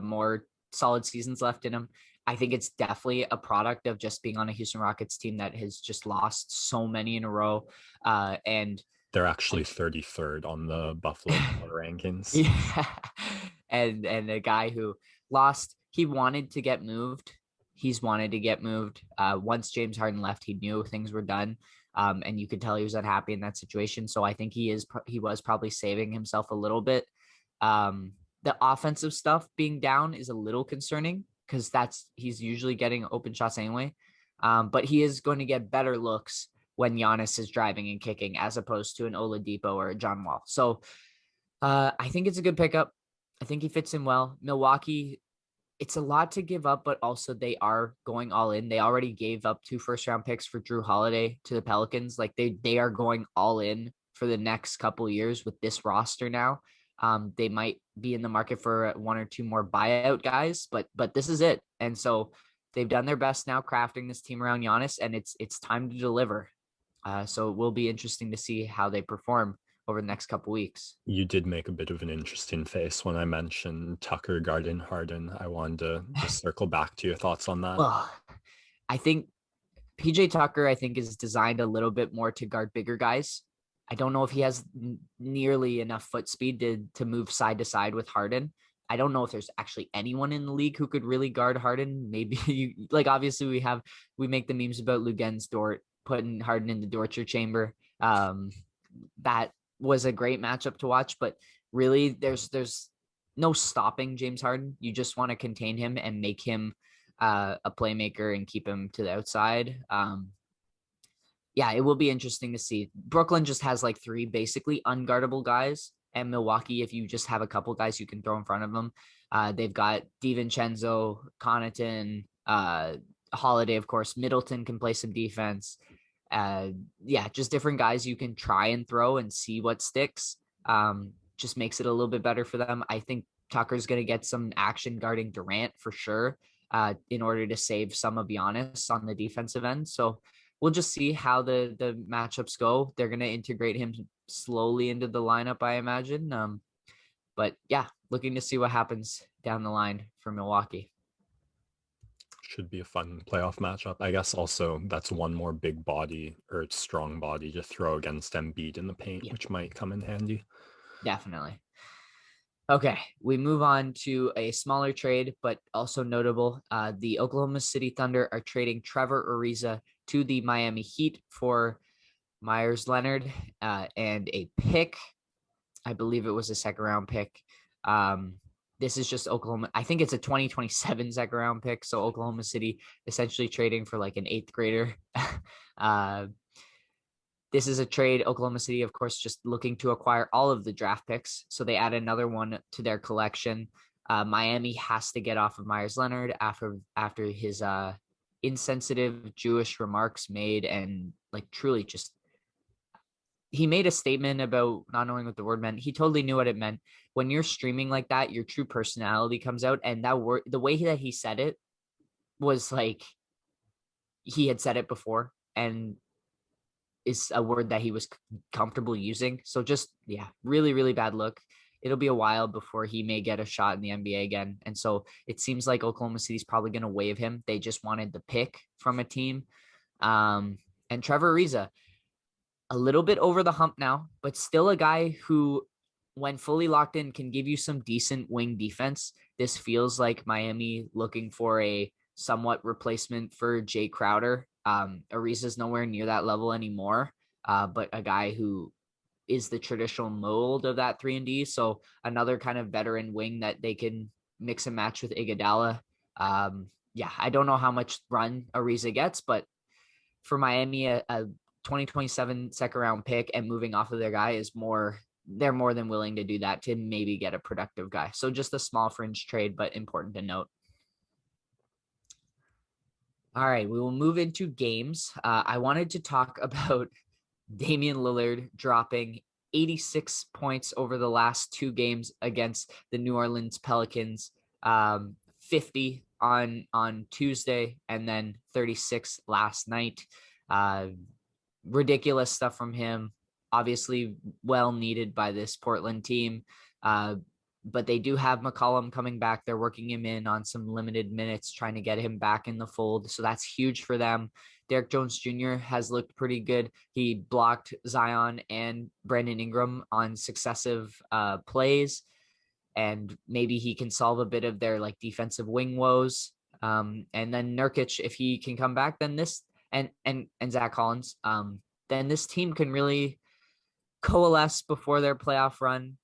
more solid seasons left in him. I think it's definitely a product of just being on a Houston Rockets team that has just lost so many in a row. And they're actually 33rd on the Buffalo rankings. Yeah. And a guy who lost. He wanted to get moved. He's wanted to get moved. Once James Harden left, he knew things were done. And you could tell he was unhappy in that situation. So I think he was probably saving himself a little bit. The offensive stuff being down is a little concerning because he's usually getting open shots anyway. But he is going to get better looks when Giannis is driving and kicking as opposed to an Oladipo or a John Wall. So I think it's a good pickup. I think he fits in well. Milwaukee, it's a lot to give up, but also they are going all in. They already gave up 2 first-round picks for Drew Holiday to the Pelicans. Like they are going all in for the next couple of years with this roster now. They might be in the market for 1 or 2 more buyout guys, but this is it. And so they've done their best now crafting this team around Giannis, and it's time to deliver. So it will be interesting to see how they perform over the next couple weeks. You did make a bit of an interesting face when I mentioned Tucker guarding Harden. I wanted to just circle back to your thoughts on that. Well, I think PJ Tucker, is designed a little bit more to guard bigger guys. I don't know if he has nearly enough foot speed to move side to side with Harden. I don't know if there's actually anyone in the league who could really guard Harden. Maybe obviously we make the memes about Luguentz Dort putting Harden in the torture chamber. That was a great matchup to watch, but really there's no stopping James Harden. You just want to contain him and make him a playmaker and keep him to the outside. Yeah, it will be interesting to see. Brooklyn just has like 3 basically unguardable guys, and Milwaukee, if you just have a couple guys you can throw in front of them, they've got DiVincenzo, Connaughton, Holiday, of course. Middleton can play some defense. Just different guys you can try and throw and see what sticks. Just makes it a little bit better for them. I think Tucker's going to get some action guarding Durant for sure, in order to save some of Giannis on the defensive end. So we'll just see how the matchups go. They're going to integrate him slowly into the lineup, I imagine. But yeah, looking to see what happens down the line for Milwaukee. Should be a fun playoff matchup. I guess also that's one more big body or strong body to throw against Embiid in the paint, which might come in handy. Definitely. Okay, we move on to a smaller trade, but also notable. The Oklahoma City Thunder are trading Trevor Ariza to the Miami Heat for Meyers Leonard and a pick. I believe it was a 2nd round pick. This is just Oklahoma. I think it's a 2027 second round pick. So Oklahoma City essentially trading for like an 8th grader. This is a trade. Oklahoma City, of course, just looking to acquire all of the draft picks. So they add another one to their collection. Miami has to get off of Meyers Leonard after his insensitive Jewish remarks made, and like truly just he made a statement about not knowing what the word meant. He totally knew what it meant. When you're streaming like that, your true personality comes out. And that word, the way that he said it was like he had said it before and is a word that he was comfortable using. So just, really, really bad look. It'll be a while before he may get a shot in the NBA again. And so it seems like Oklahoma City's probably going to waive him. They just wanted the pick from a team. And Trevor Ariza, a little bit over the hump now, but still a guy who, when fully locked in, can give you some decent wing defense. This feels like Miami looking for a somewhat replacement for Jay Crowder. Ariza's nowhere near that level anymore, but a guy who is the traditional mold of that 3-and-D. So another kind of veteran wing that they can mix and match with Iguodala. I don't know how much run Ariza gets, but for Miami, a 2027 second round pick and moving off of their guy they're more than willing to do that to maybe get a productive guy. So just a small fringe trade, but important to note. All right, we will move into games. I wanted to talk about Damian Lillard dropping 86 points over the last 2 games against the New Orleans Pelicans, 50 on Tuesday and then 36 last night. Ridiculous stuff from him, obviously well needed by this Portland team. But they do have McCollum coming back. They're working him in on some limited minutes, trying to get him back in the fold. So that's huge for them. Derek Jones Jr. has looked pretty good. He blocked Zion and Brandon Ingram on successive plays. and maybe he can solve a bit of their like defensive wing woes. And then Nurkic, if he can come back, then this and Zach Collins, then this team can really coalesce before their playoff run,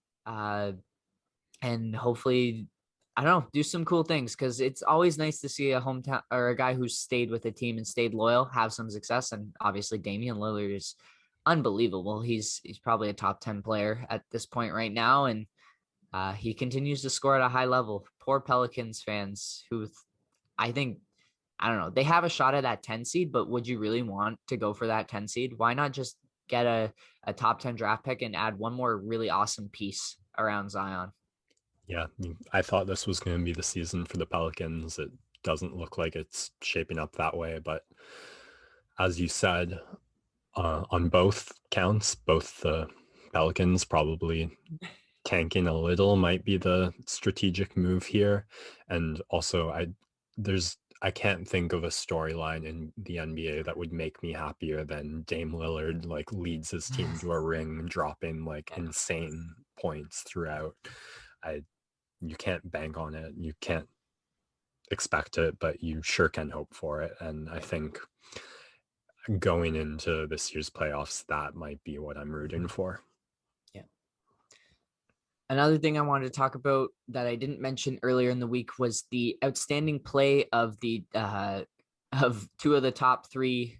and hopefully, I don't know, do some cool things, because it's always nice to see a hometown or a guy who's stayed with the team and stayed loyal have some success. And obviously, Damian Lillard is unbelievable. He's probably a top 10 player at this point right now, and he continues to score at a high level. Poor Pelicans fans who I think, I don't know, they have a shot at that 10 seed, but would you really want to go for that 10 seed? Why not just get a top 10 draft pick and add one more really awesome piece around Zion? Yeah, I thought this was going to be the season for the Pelicans. It doesn't look like it's shaping up that way, but as you said, on both counts, both the Pelicans probably tanking a little might be the strategic move here. And also I can't think of a storyline in the NBA that would make me happier than Dame Lillard like leads his team to a ring, dropping like insane points throughout. You can't bank on it. You can't expect it, but you sure can hope for it. And I think going into this year's playoffs, that might be what I'm rooting for. Yeah. Another thing I wanted to talk about that I didn't mention earlier in the week was the outstanding play of the of two of the top three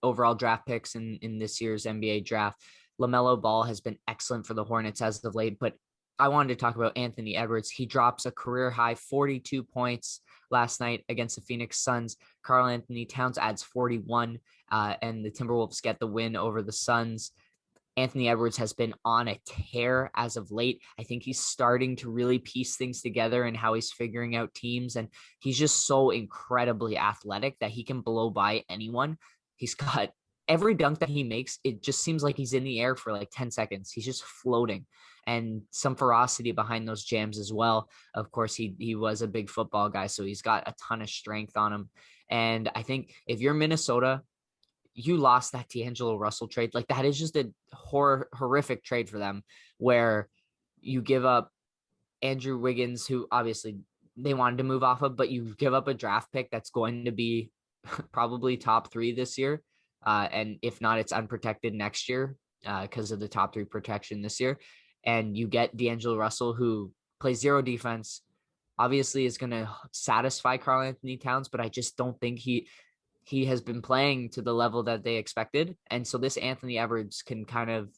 overall draft picks in this year's NBA draft. LaMelo Ball has been excellent for the Hornets as of late, but I wanted to talk about Anthony Edwards. He drops a career high 42 points last night against the Phoenix Suns. Karl Anthony Towns adds 41, and the Timberwolves get the win over the Suns. Anthony Edwards has been on a tear as of late. I think he's starting to really piece things together and how he's figuring out teams. And he's just so incredibly athletic that he can blow by anyone. He's got every dunk that he makes. It just seems like he's in the air for like 10 seconds. He's just floating, and some ferocity behind those jams as well. Of course, he was a big football guy, so he's got a ton of strength on him. And I think if you're Minnesota, you lost that D'Angelo Russell trade. Like, that is just a horrific trade for them, where you give up Andrew Wiggins, who obviously they wanted to move off of, but you give up a draft pick that's going to be probably top 3 this year. And if not, it's unprotected next year because of the top 3 protection this year. And you get D'Angelo Russell, who plays zero defense, obviously is going to satisfy Karl Anthony Towns, but I just don't think he has been playing to the level that they expected. And so this Anthony Edwards can kind of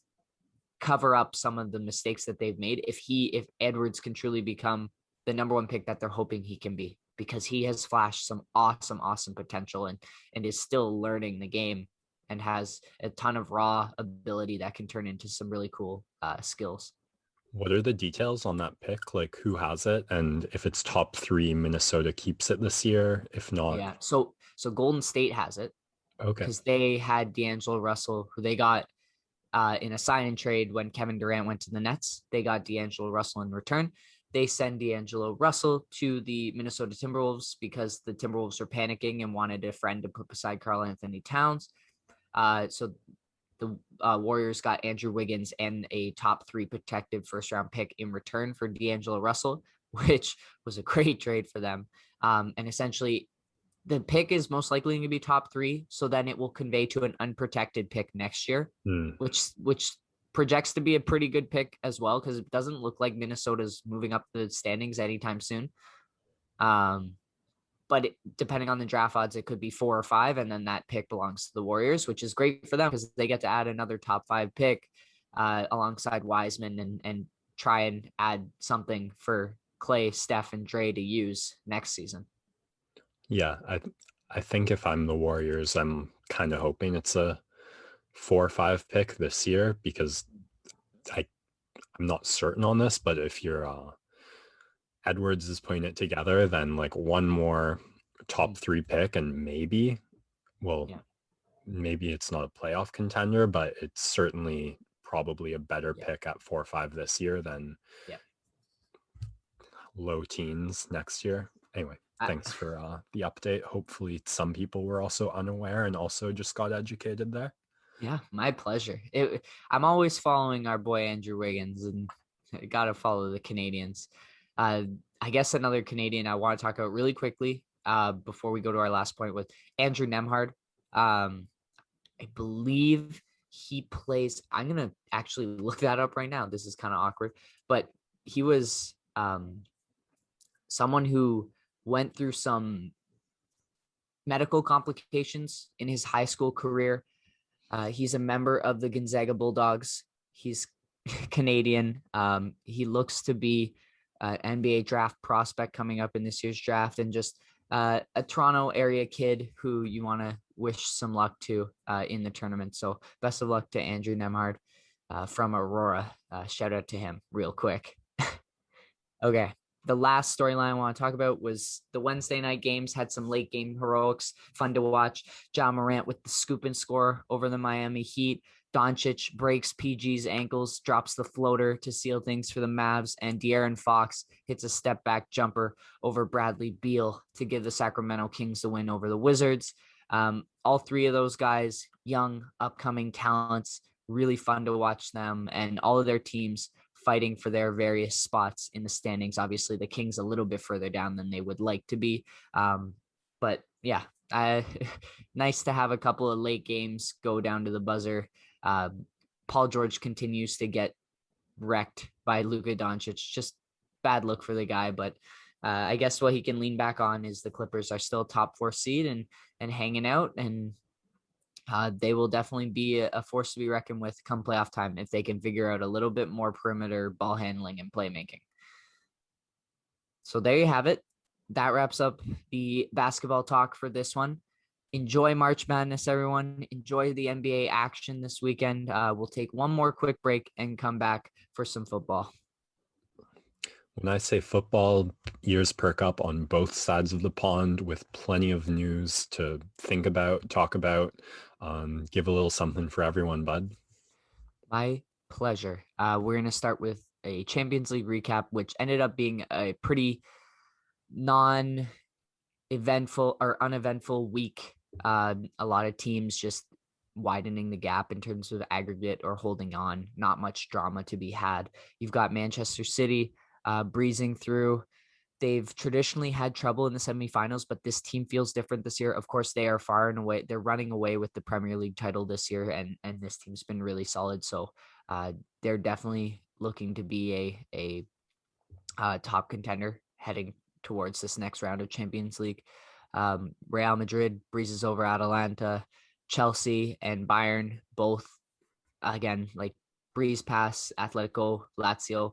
cover up some of the mistakes that they've made if Edwards can truly become the number 1 pick that they're hoping he can be, because he has flashed some awesome potential and is still learning the game and has a ton of raw ability that can turn into some really cool skills. What are the details on that pick? Like, who has it? And if it's top 3, Minnesota keeps it this year. If not, yeah. So Golden State has it. Okay. Because they had D'Angelo Russell, who they got in a sign and trade when Kevin Durant went to the Nets. They got D'Angelo Russell in return. They send D'Angelo Russell to the Minnesota Timberwolves because the Timberwolves were panicking and wanted a friend to put beside Karl Anthony Towns. So the Warriors got Andrew Wiggins and a top 3 protected first-round pick in return for D'Angelo Russell, which was a great trade for them. And essentially, the pick is most likely going to be top 3. So then it will convey to an unprotected pick next year, which projects to be a pretty good pick as well, because it doesn't look like Minnesota's moving up the standings anytime soon. But depending on the draft odds, it could be 4 or 5, and then that pick belongs to the Warriors, which is great for them because they get to add another top 5 pick alongside Wiseman and try and add something for Clay, Steph, and Dre to use next season. Yeah, I think if I'm the Warriors, I'm kind of hoping it's a 4 or 5 pick this year, because I'm not certain on this, but if you're Edwards is putting it together, then like one more top 3 pick and maybe it's not a playoff contender, but it's certainly probably a better pick at 4 or 5 this year than low teens next year. Anyway, thanks for the update. Hopefully some people were also unaware and also just got educated there. Yeah, my pleasure. I'm always following our boy Andrew Wiggins, and got to follow the Canadians. I guess another Canadian I want to talk about really quickly before we go to our last point with Andrew Nemhard. I believe he plays. I'm going to actually look that up right now. This is kind of awkward, but he was someone who went through some medical complications in his high school career. He's a member of the Gonzaga Bulldogs. He's Canadian. He looks to be an NBA draft prospect coming up in this year's draft, and just a Toronto area kid who you want to wish some luck to in the tournament. So best of luck to Andrew Nemhard from Aurora. Shout out to him real quick. Okay. The last storyline I want to talk about was the Wednesday night games had some late game heroics, fun to watch. John Morant with the scoop and score over the Miami Heat. Doncic breaks PG's ankles, drops the floater to seal things for the Mavs, and De'Aaron Fox hits a step back jumper over Bradley Beal to give the Sacramento Kings the win over the Wizards. All three of those guys, young, upcoming talents, really fun to watch them, and all of their teams fighting for their various spots in the standings. Obviously, the Kings a little bit further down than they would like to be. But yeah, nice to have a couple of late games go down to the buzzer. Paul George continues to get wrecked by Luka Doncic. Just bad look for the guy, but I guess what he can lean back on is the Clippers are still top 4 seed and hanging out, and they will definitely be a force to be reckoned with come playoff time if they can figure out a little bit more perimeter ball handling and playmaking. So there you have it. That wraps up the basketball talk for this one. Enjoy March Madness, everyone. Enjoy the NBA action this weekend. We'll take one more quick break and come back for some football. When I say football, ears perk up on both sides of the pond with plenty of news to think about, talk about, give a little something for everyone, bud. My pleasure. We're going to start with a Champions League recap, which ended up being a pretty non-eventful or uneventful week. A lot of teams just widening the gap in terms of aggregate or holding on. Not much drama to be had. You've got Manchester City breezing through. They've traditionally had trouble in the semifinals, but this team feels different this year. Of course, they are far and away. They're running away with the Premier League title this year, and this team's been really solid. So they're definitely looking to be a top contender heading towards this next round of Champions League. Real Madrid breezes over Atalanta. Chelsea and Bayern both, again, like breeze past Atletico, Lazio.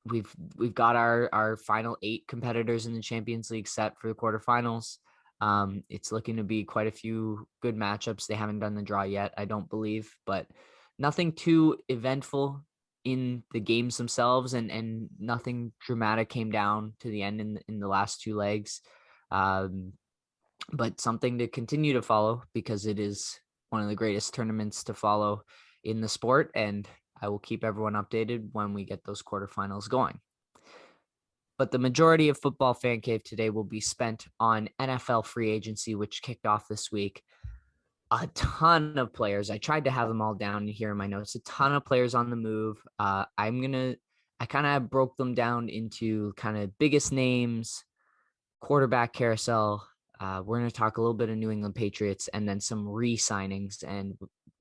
We've got our final 8 competitors in the Champions League set for the quarterfinals. It's looking to be quite a few good matchups. They haven't done the draw yet, I don't believe, but nothing too eventful in the games themselves, and nothing dramatic came down to the end in the last 2 legs. But something to continue to follow because it is one of the greatest tournaments to follow in the sport, and I will keep everyone updated when we get those quarterfinals going. But the majority of Football Fan Cave today will be spent on NFL free agency, which kicked off this week. A ton of players. I tried to have them all down here in my notes. A ton of players on the move. I kind of broke them down into kind of biggest names, quarterback carousel. We're going to talk a little bit of New England Patriots and then some re-signings. And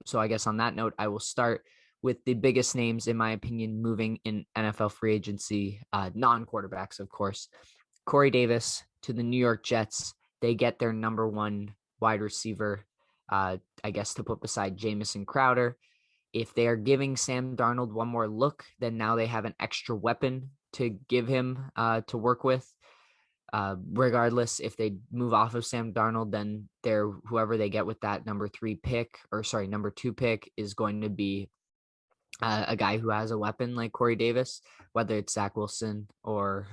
so I guess on that note, I will start with the biggest names, in my opinion, moving in NFL free agency, non-quarterbacks, of course. Corey Davis to the New York Jets. They get their number 1 wide receiver, I guess, to put beside Jamison Crowder. If they are giving Sam Darnold one more look, then now they have an extra weapon to give him to work with. Regardless, if they move off of Sam Darnold, then whoever they get with that number 2 pick is going to be a guy who has a weapon like Corey Davis, whether it's Zach Wilson or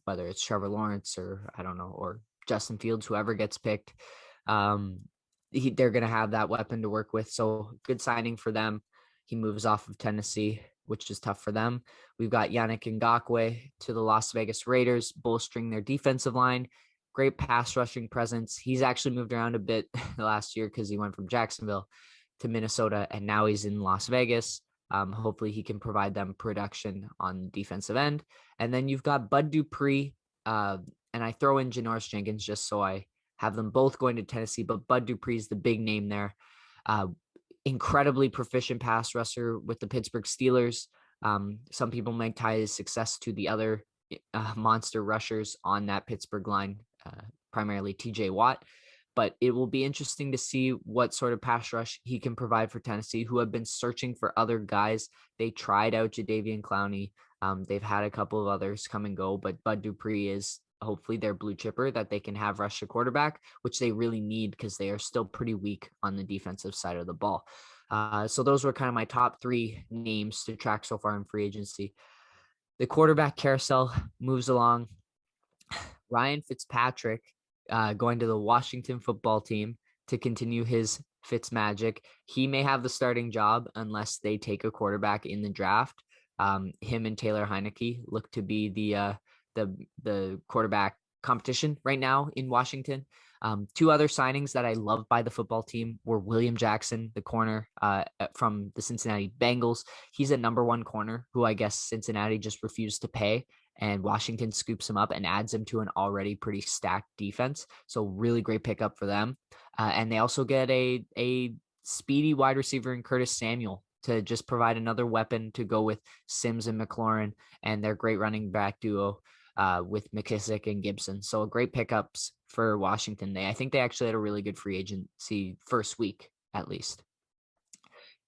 whether it's Trevor Lawrence or I don't know, or Justin Fields, whoever gets picked. They're going to have that weapon to work with. So good signing for them. He moves off of Tennessee, which is tough for them. We've got Yannick Ngakoue to the Las Vegas Raiders, bolstering their defensive line. Great pass rushing presence. He's actually moved around a bit last year because he went from Jacksonville to Minnesota, and now he's in Las Vegas. Hopefully he can provide them production on defensive end. And then you've got Bud Dupree, and I throw in Janoris Jenkins just so I have them both going to Tennessee, but Bud Dupree is the big name there. Incredibly proficient pass rusher with the Pittsburgh Steelers. Some people might tie his success to the other monster rushers on that Pittsburgh line, primarily TJ Watt. But it will be interesting to see what sort of pass rush he can provide for Tennessee, who have been searching for other guys. They tried out Jadeveon Clowney. They've had a couple of others come and go, but Bud Dupree is hopefully their blue chipper that they can have rush the quarterback, which they really need because they are still pretty weak on the defensive side of the ball. So those were kind of my top 3 names to track so far in free agency. The quarterback carousel moves along. Ryan Fitzpatrick going to the Washington football team to continue his Fitz magic. He may have the starting job unless they take a quarterback in the draft. Him and Taylor Heineke look to be the quarterback competition right now in Washington. 2 other signings that I love by the football team were William Jackson, the corner from the Cincinnati Bengals. He's a number 1 corner who I guess Cincinnati just refused to pay, and Washington scoops him up and adds him to an already pretty stacked defense. So really great pickup for them. And they also get a speedy wide receiver in Curtis Samuel to just provide another weapon to go with Sims and McLaurin and their great running back duo with McKissick and Gibson. So great pickups for Washington. I think they actually had a really good free agency first week, at least.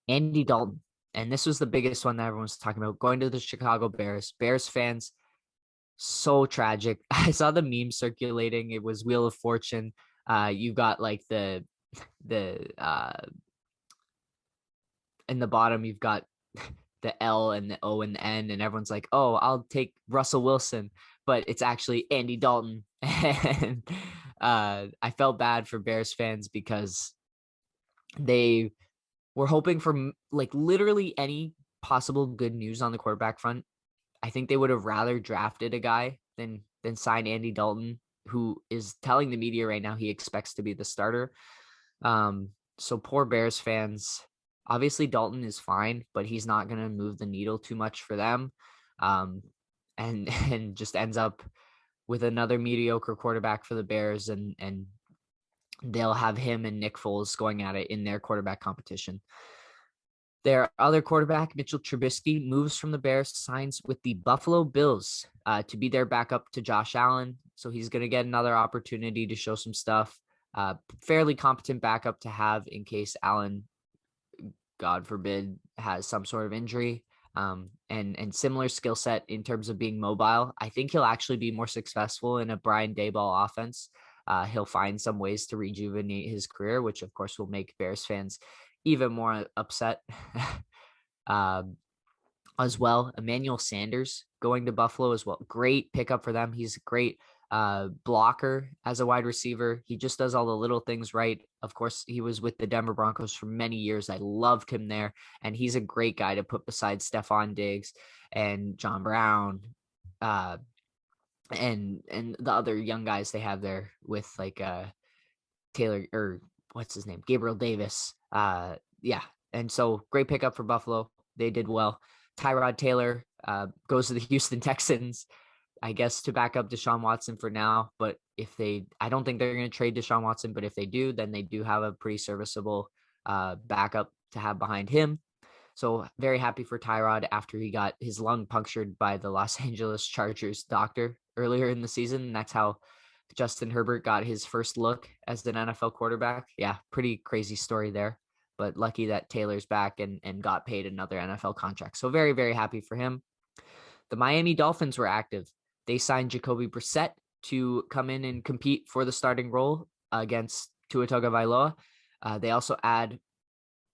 Andy Dalton. And this was the biggest one that everyone's talking about, going to the Chicago Bears. Bears fans, so tragic. I saw the meme circulating. It was Wheel of Fortune. You got like the in the bottom, you've got the L and the O and the N, and everyone's like, oh, I'll take Russell Wilson, but it's actually Andy Dalton. And I felt bad for Bears fans because they were hoping for like literally any possible good news on the quarterback front. I think they would have rather drafted a guy than sign Andy Dalton, who is telling the media right now he expects to be the starter. So poor Bears fans. Obviously, Dalton is fine, but he's not going to move the needle too much for them, and just ends up with another mediocre quarterback for the Bears, and they'll have him and Nick Foles going at it in their quarterback competition. Their other quarterback, Mitchell Trubisky, moves from the Bears, signs with the Buffalo Bills to be their backup to Josh Allen. So he's going to get another opportunity to show some stuff. Fairly competent backup to have in case Allen, God forbid, has some sort of injury. And similar skill set in terms of being mobile. I think he'll actually be more successful in a Brian Daboll offense. He'll find some ways to rejuvenate his career, which of course will make Bears fans even more upset. As well, Emmanuel Sanders going to Buffalo as well. Great pickup for them. He's a great blocker as a wide receiver. He just does all the little things right. Of course, he was with the Denver Broncos for many years. I loved him there, and he's a great guy to put beside Stephon Diggs and John Brown, and the other young guys they have there with like Taylor, or what's his name, Gabriel Davis. Yeah, and so great pickup for Buffalo. They did well. Tyrod Taylor goes to the Houston Texans, I guess, to back up Deshaun Watson for now. But I don't think they're going to trade Deshaun Watson, but if they do, then they do have a pretty serviceable backup to have behind him. So very happy for Tyrod after he got his lung punctured by the Los Angeles Chargers doctor earlier in the season. And that's how Justin Herbert got his first look as an NFL quarterback. Yeah, pretty crazy story there. But lucky that Taylor's back and got paid another NFL contract. So very, very happy for him. The Miami Dolphins were active. They signed Jacoby Brissett to come in and compete for the starting role against Tua Tagovailoa. They also add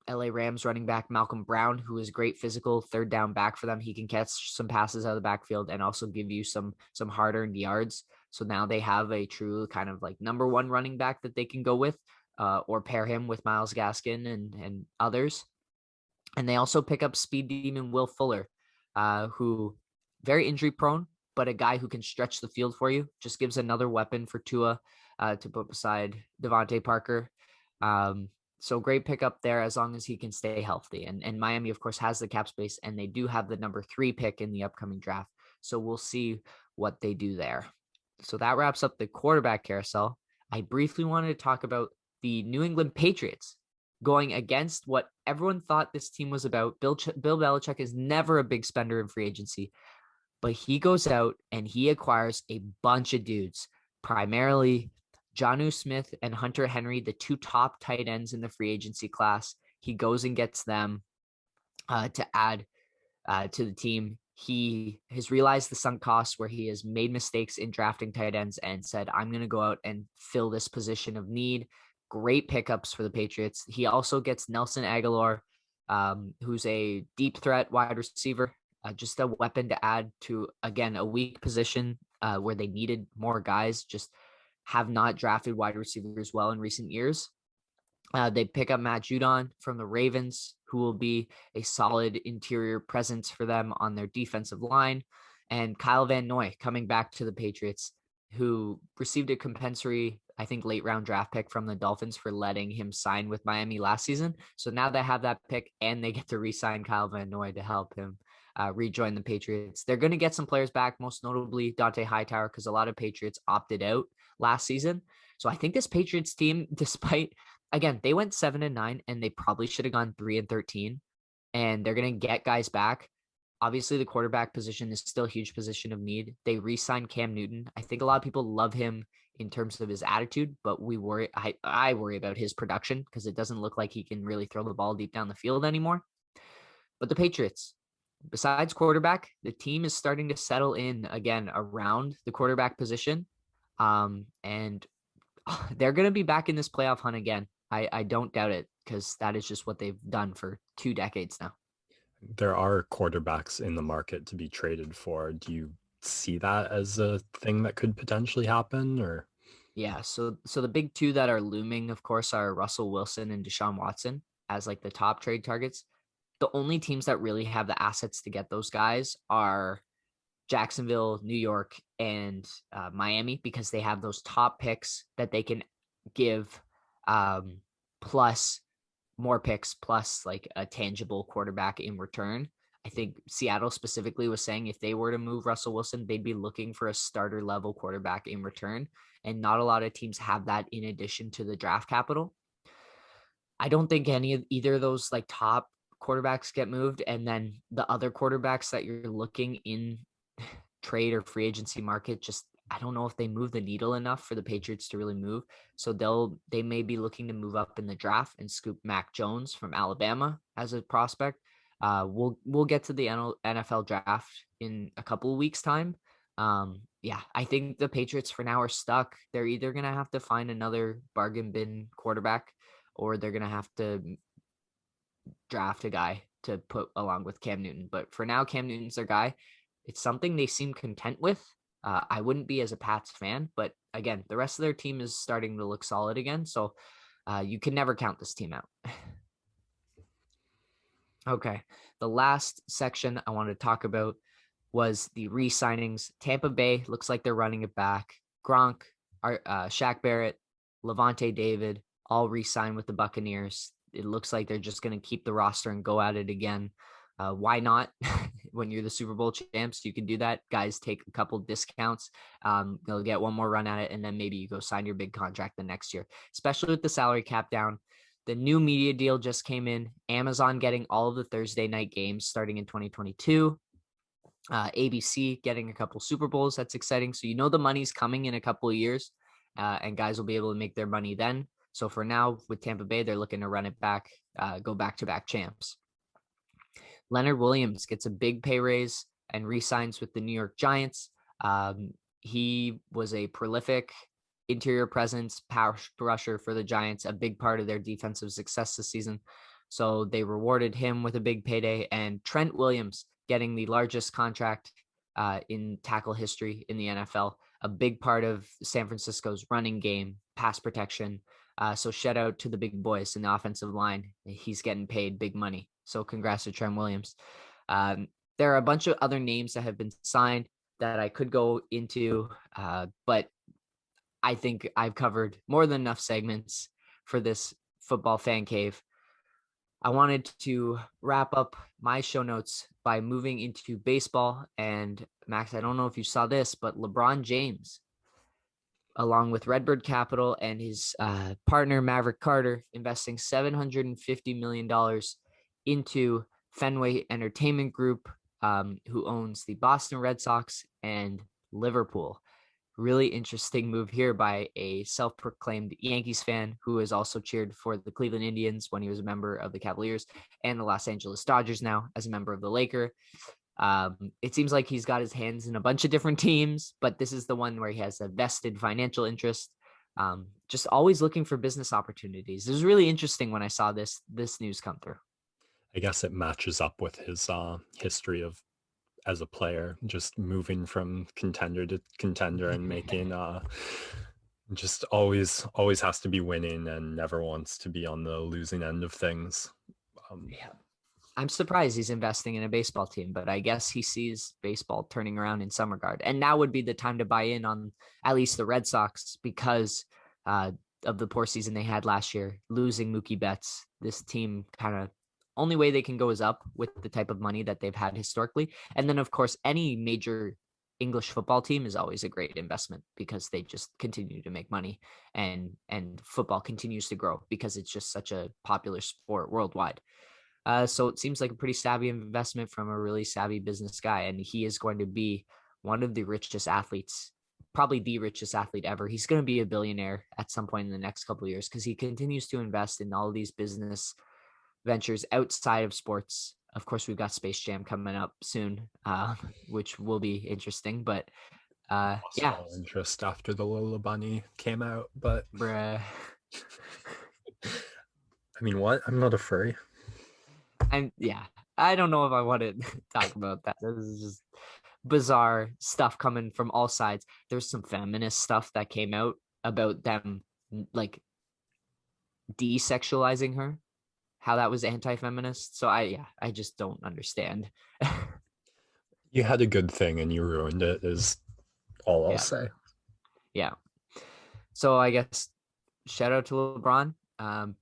LA Rams running back Malcolm Brown, who is great physical third down back for them. He can catch some passes out of the backfield and also give you some hard-earned yards. So now they have a true kind of like number 1 running back that they can go with, or pair him with Myles Gaskin and others. And they also pick up speed demon Will Fuller, who very injury prone, but a guy who can stretch the field for you. Just gives another weapon for Tua to put beside Devontae Parker. So great pickup there as long as he can stay healthy. And Miami, of course, has the cap space, and they do have the number 3 pick in the upcoming draft. So we'll see what they do there. So that wraps up the quarterback carousel. I briefly wanted to talk about the New England Patriots going against what everyone thought this team was about. Bill Belichick is never a big spender in free agency, but he goes out and he acquires a bunch of dudes, primarily Jonnu Smith and Hunter Henry, the 2 top tight ends in the free agency class. He goes and gets them to add to the team. He has realized the sunk costs where he has made mistakes in drafting tight ends and said, I'm going to go out and fill this position of need. Great pickups for the Patriots. He also gets Nelson Aguilar, who's a deep threat wide receiver, just a weapon to add to, again, a weak position where they needed more guys, just have not drafted wide receivers well in recent years. They pick up Matt Judon from the Ravens, who will be a solid interior presence for them on their defensive line. And Kyle Van Noy coming back to the Patriots, who received a compensatory, I think, late round draft pick from the Dolphins for letting him sign with Miami last season. So now they have that pick and they get to re-sign Kyle Van Noy to help him rejoin the Patriots. They're going to get some players back, most notably Dante Hightower, because a lot of Patriots opted out last season. So I think this Patriots team, despite, again, they went 7-9 and they probably should have gone 3-13, and they're going to get guys back. Obviously, the quarterback position is still a huge position of need. They re-signed Cam Newton. I think a lot of people love him in terms of his attitude, but I worry about his production because it doesn't look like he can really throw the ball deep down the field anymore. But the Patriots, besides quarterback, the team is starting to settle in again around the quarterback position. And they're going to be back in this playoff hunt again. I don't doubt it, because that is just what they've done for 2 decades now. There are quarterbacks in the market to be traded for. Do you see that as a thing that could potentially happen, or? Yeah, so the big 2 that are looming, of course, are Russell Wilson and Deshaun Watson as like the top trade targets. The only teams that really have the assets to get those guys are Jacksonville, New York, and Miami, because they have those top picks that they can give, plus more picks, plus like a tangible quarterback in return. I think Seattle specifically was saying if they were to move Russell Wilson, they'd be looking for a starter level quarterback in return. And not a lot of teams have that in addition to the draft capital. I don't think either of those like top quarterbacks get moved. And then the other quarterbacks that you're looking in trade or free agency market, just, I don't know if they move the needle enough for the Patriots to really move. So they may be looking to move up in the draft and scoop Mac Jones from Alabama as a prospect. We'll get to the NFL draft in a couple of weeks' time. Yeah, I think the Patriots for now are stuck. They're either going to have to find another bargain bin quarterback, or they're going to have to draft a guy to put along with Cam Newton. But for now, Cam Newton's their guy. It's something they seem content with. I wouldn't be as a Pats fan, but again, the rest of their team is starting to look solid again. So you can never count this team out. Okay. The last section I wanted to talk about was the re-signings. Tampa Bay looks like they're running it back. Gronk, Shaq Barrett, Levante David, all re-signed with the Buccaneers. It looks like they're just going to keep the roster and go at it again. Why not? When you're the Super Bowl champs, you can do that. Guys take a couple discounts. They'll get one more run at it, and then maybe you go sign your big contract the next year, especially with the salary cap down. The new media deal just came in. Amazon getting all of the Thursday night games starting in 2022. ABC getting a couple Super Bowls. That's exciting. So the money's coming in a couple of years, and guys will be able to make their money then. So for now, with Tampa Bay, they're looking to run it back, go back-to-back champs. Leonard Williams gets a big pay raise and re-signs with the New York Giants. He was a prolific interior presence, pass rusher for the Giants, a big part of their defensive success this season. So they rewarded him with a big payday. And Trent Williams getting the largest contract in tackle history in the NFL, a big part of San Francisco's running game, pass protection. So shout out to the big boys in the offensive line. He's getting paid big money. So congrats to Trent Williams. There are a bunch of other names that have been signed that I could go into, but I think I've covered more than enough segments for this football fan cave. I wanted to wrap up my show notes by moving into baseball. And Max, I don't know if you saw this, but LeBron James, along with Redbird Capital and his partner Maverick Carter, investing $750 million into Fenway Entertainment Group, who owns the Boston Red Sox and Liverpool. Really interesting move here by a self-proclaimed Yankees fan who has also cheered for the Cleveland Indians when he was a member of the Cavaliers, and the Los Angeles Dodgers now as a member of the Lakers. It seems like he's got his hands in a bunch of different teams, but this is the one where he has a vested financial interest. Just always looking for business opportunities. It was really interesting when I saw this news come through. I guess it matches up with his history of as a player, just moving from contender to contender and making just always has to be winning and never wants to be on the losing end of things. Yeah. I'm surprised he's investing in a baseball team, but I guess he sees baseball turning around in some regard. And now would be the time to buy in on at least the Red Sox because of the poor season they had last year, losing Mookie Betts. This team kind of only way they can go is up with the type of money that they've had historically. And then, of course, any major English football team is always a great investment because they just continue to make money, and football continues to grow because it's just such a popular sport worldwide. So it seems like a pretty savvy investment from a really savvy business guy. And he is going to be one of the richest athletes, probably the richest athlete ever. He's going to be a billionaire at some point in the next couple of years because he continues to invest in all these business ventures outside of sports. Of course, we've got Space Jam coming up soon, which will be interesting. But yeah, all interest after the Lola Bunny came out. But bruh. I mean, what? I'm not a furry. I don't know if I want to talk about that. This is just bizarre stuff coming from all sides. There's some feminist stuff that came out about them like desexualizing her, how that was anti-feminist. So I just don't understand. You had a good thing and you ruined it is all I'll say. Yeah. So I guess shout out to LeBron.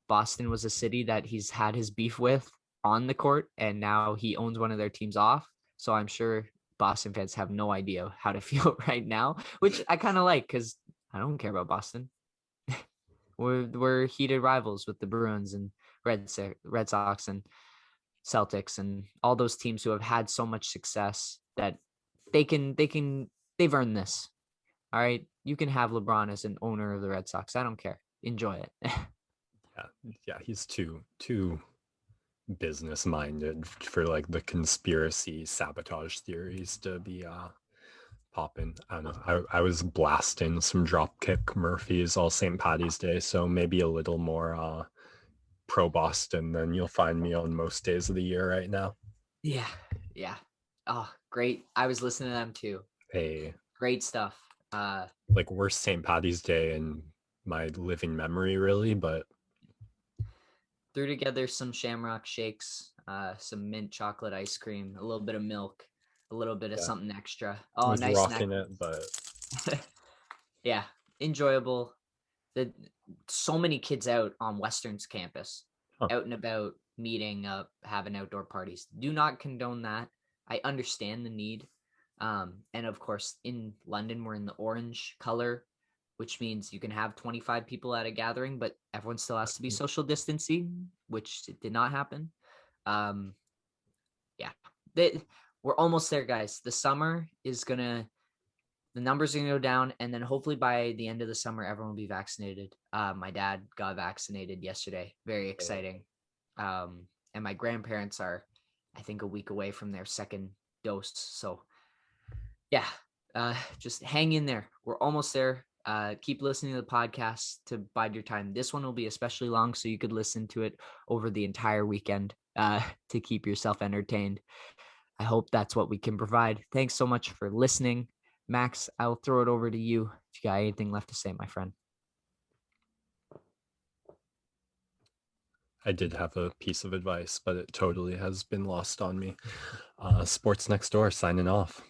Boston was a city that he's had his beef with on the court, and now he owns one of their teams off. So I'm sure Boston fans have no idea how to feel right now, which I kind of like because I don't care about Boston. We're heated rivals with the Bruins and Red Sox and Celtics and all those teams who have had so much success that they've earned this. All right, you can have LeBron as an owner of the Red Sox. I don't care. Enjoy it. Yeah, he's too business minded for like the conspiracy sabotage theories to be popping. I don't know. I was blasting some Dropkick Murphys all St. Patty's Day, so maybe a little more pro Boston than you'll find me on most days of the year right now. Yeah. Oh, great. I was listening to them too. Hey, great stuff. Like worst St. Patty's Day in my living memory, really, but threw together some shamrock shakes, some mint chocolate ice cream, a little bit of milk, a little bit of something extra. Oh, nice rocking snack. It, but yeah, enjoyable. So many kids out on Western's campus, out and about, meeting up, having outdoor parties. Do not condone that. I understand the need. And of course, in London, we're in the orange color, which means you can have 25 people at a gathering, but everyone still has to be social distancing, which did not happen. We're almost there, guys. The summer is the numbers are gonna go down, and then hopefully by the end of the summer, everyone will be vaccinated. My dad got vaccinated yesterday. Very exciting. And my grandparents are, I think, a week away from their second dose. So yeah, just hang in there. We're almost there. Keep listening to the podcast to bide your time. This one will be especially long, so you could listen to it over the entire weekend to keep yourself entertained. I hope that's what we can provide. Thanks so much for listening. Max, I'll throw it over to you if you got anything left to say, my friend. I did have a piece of advice, but it totally has been lost on me. Sports Next Door signing off.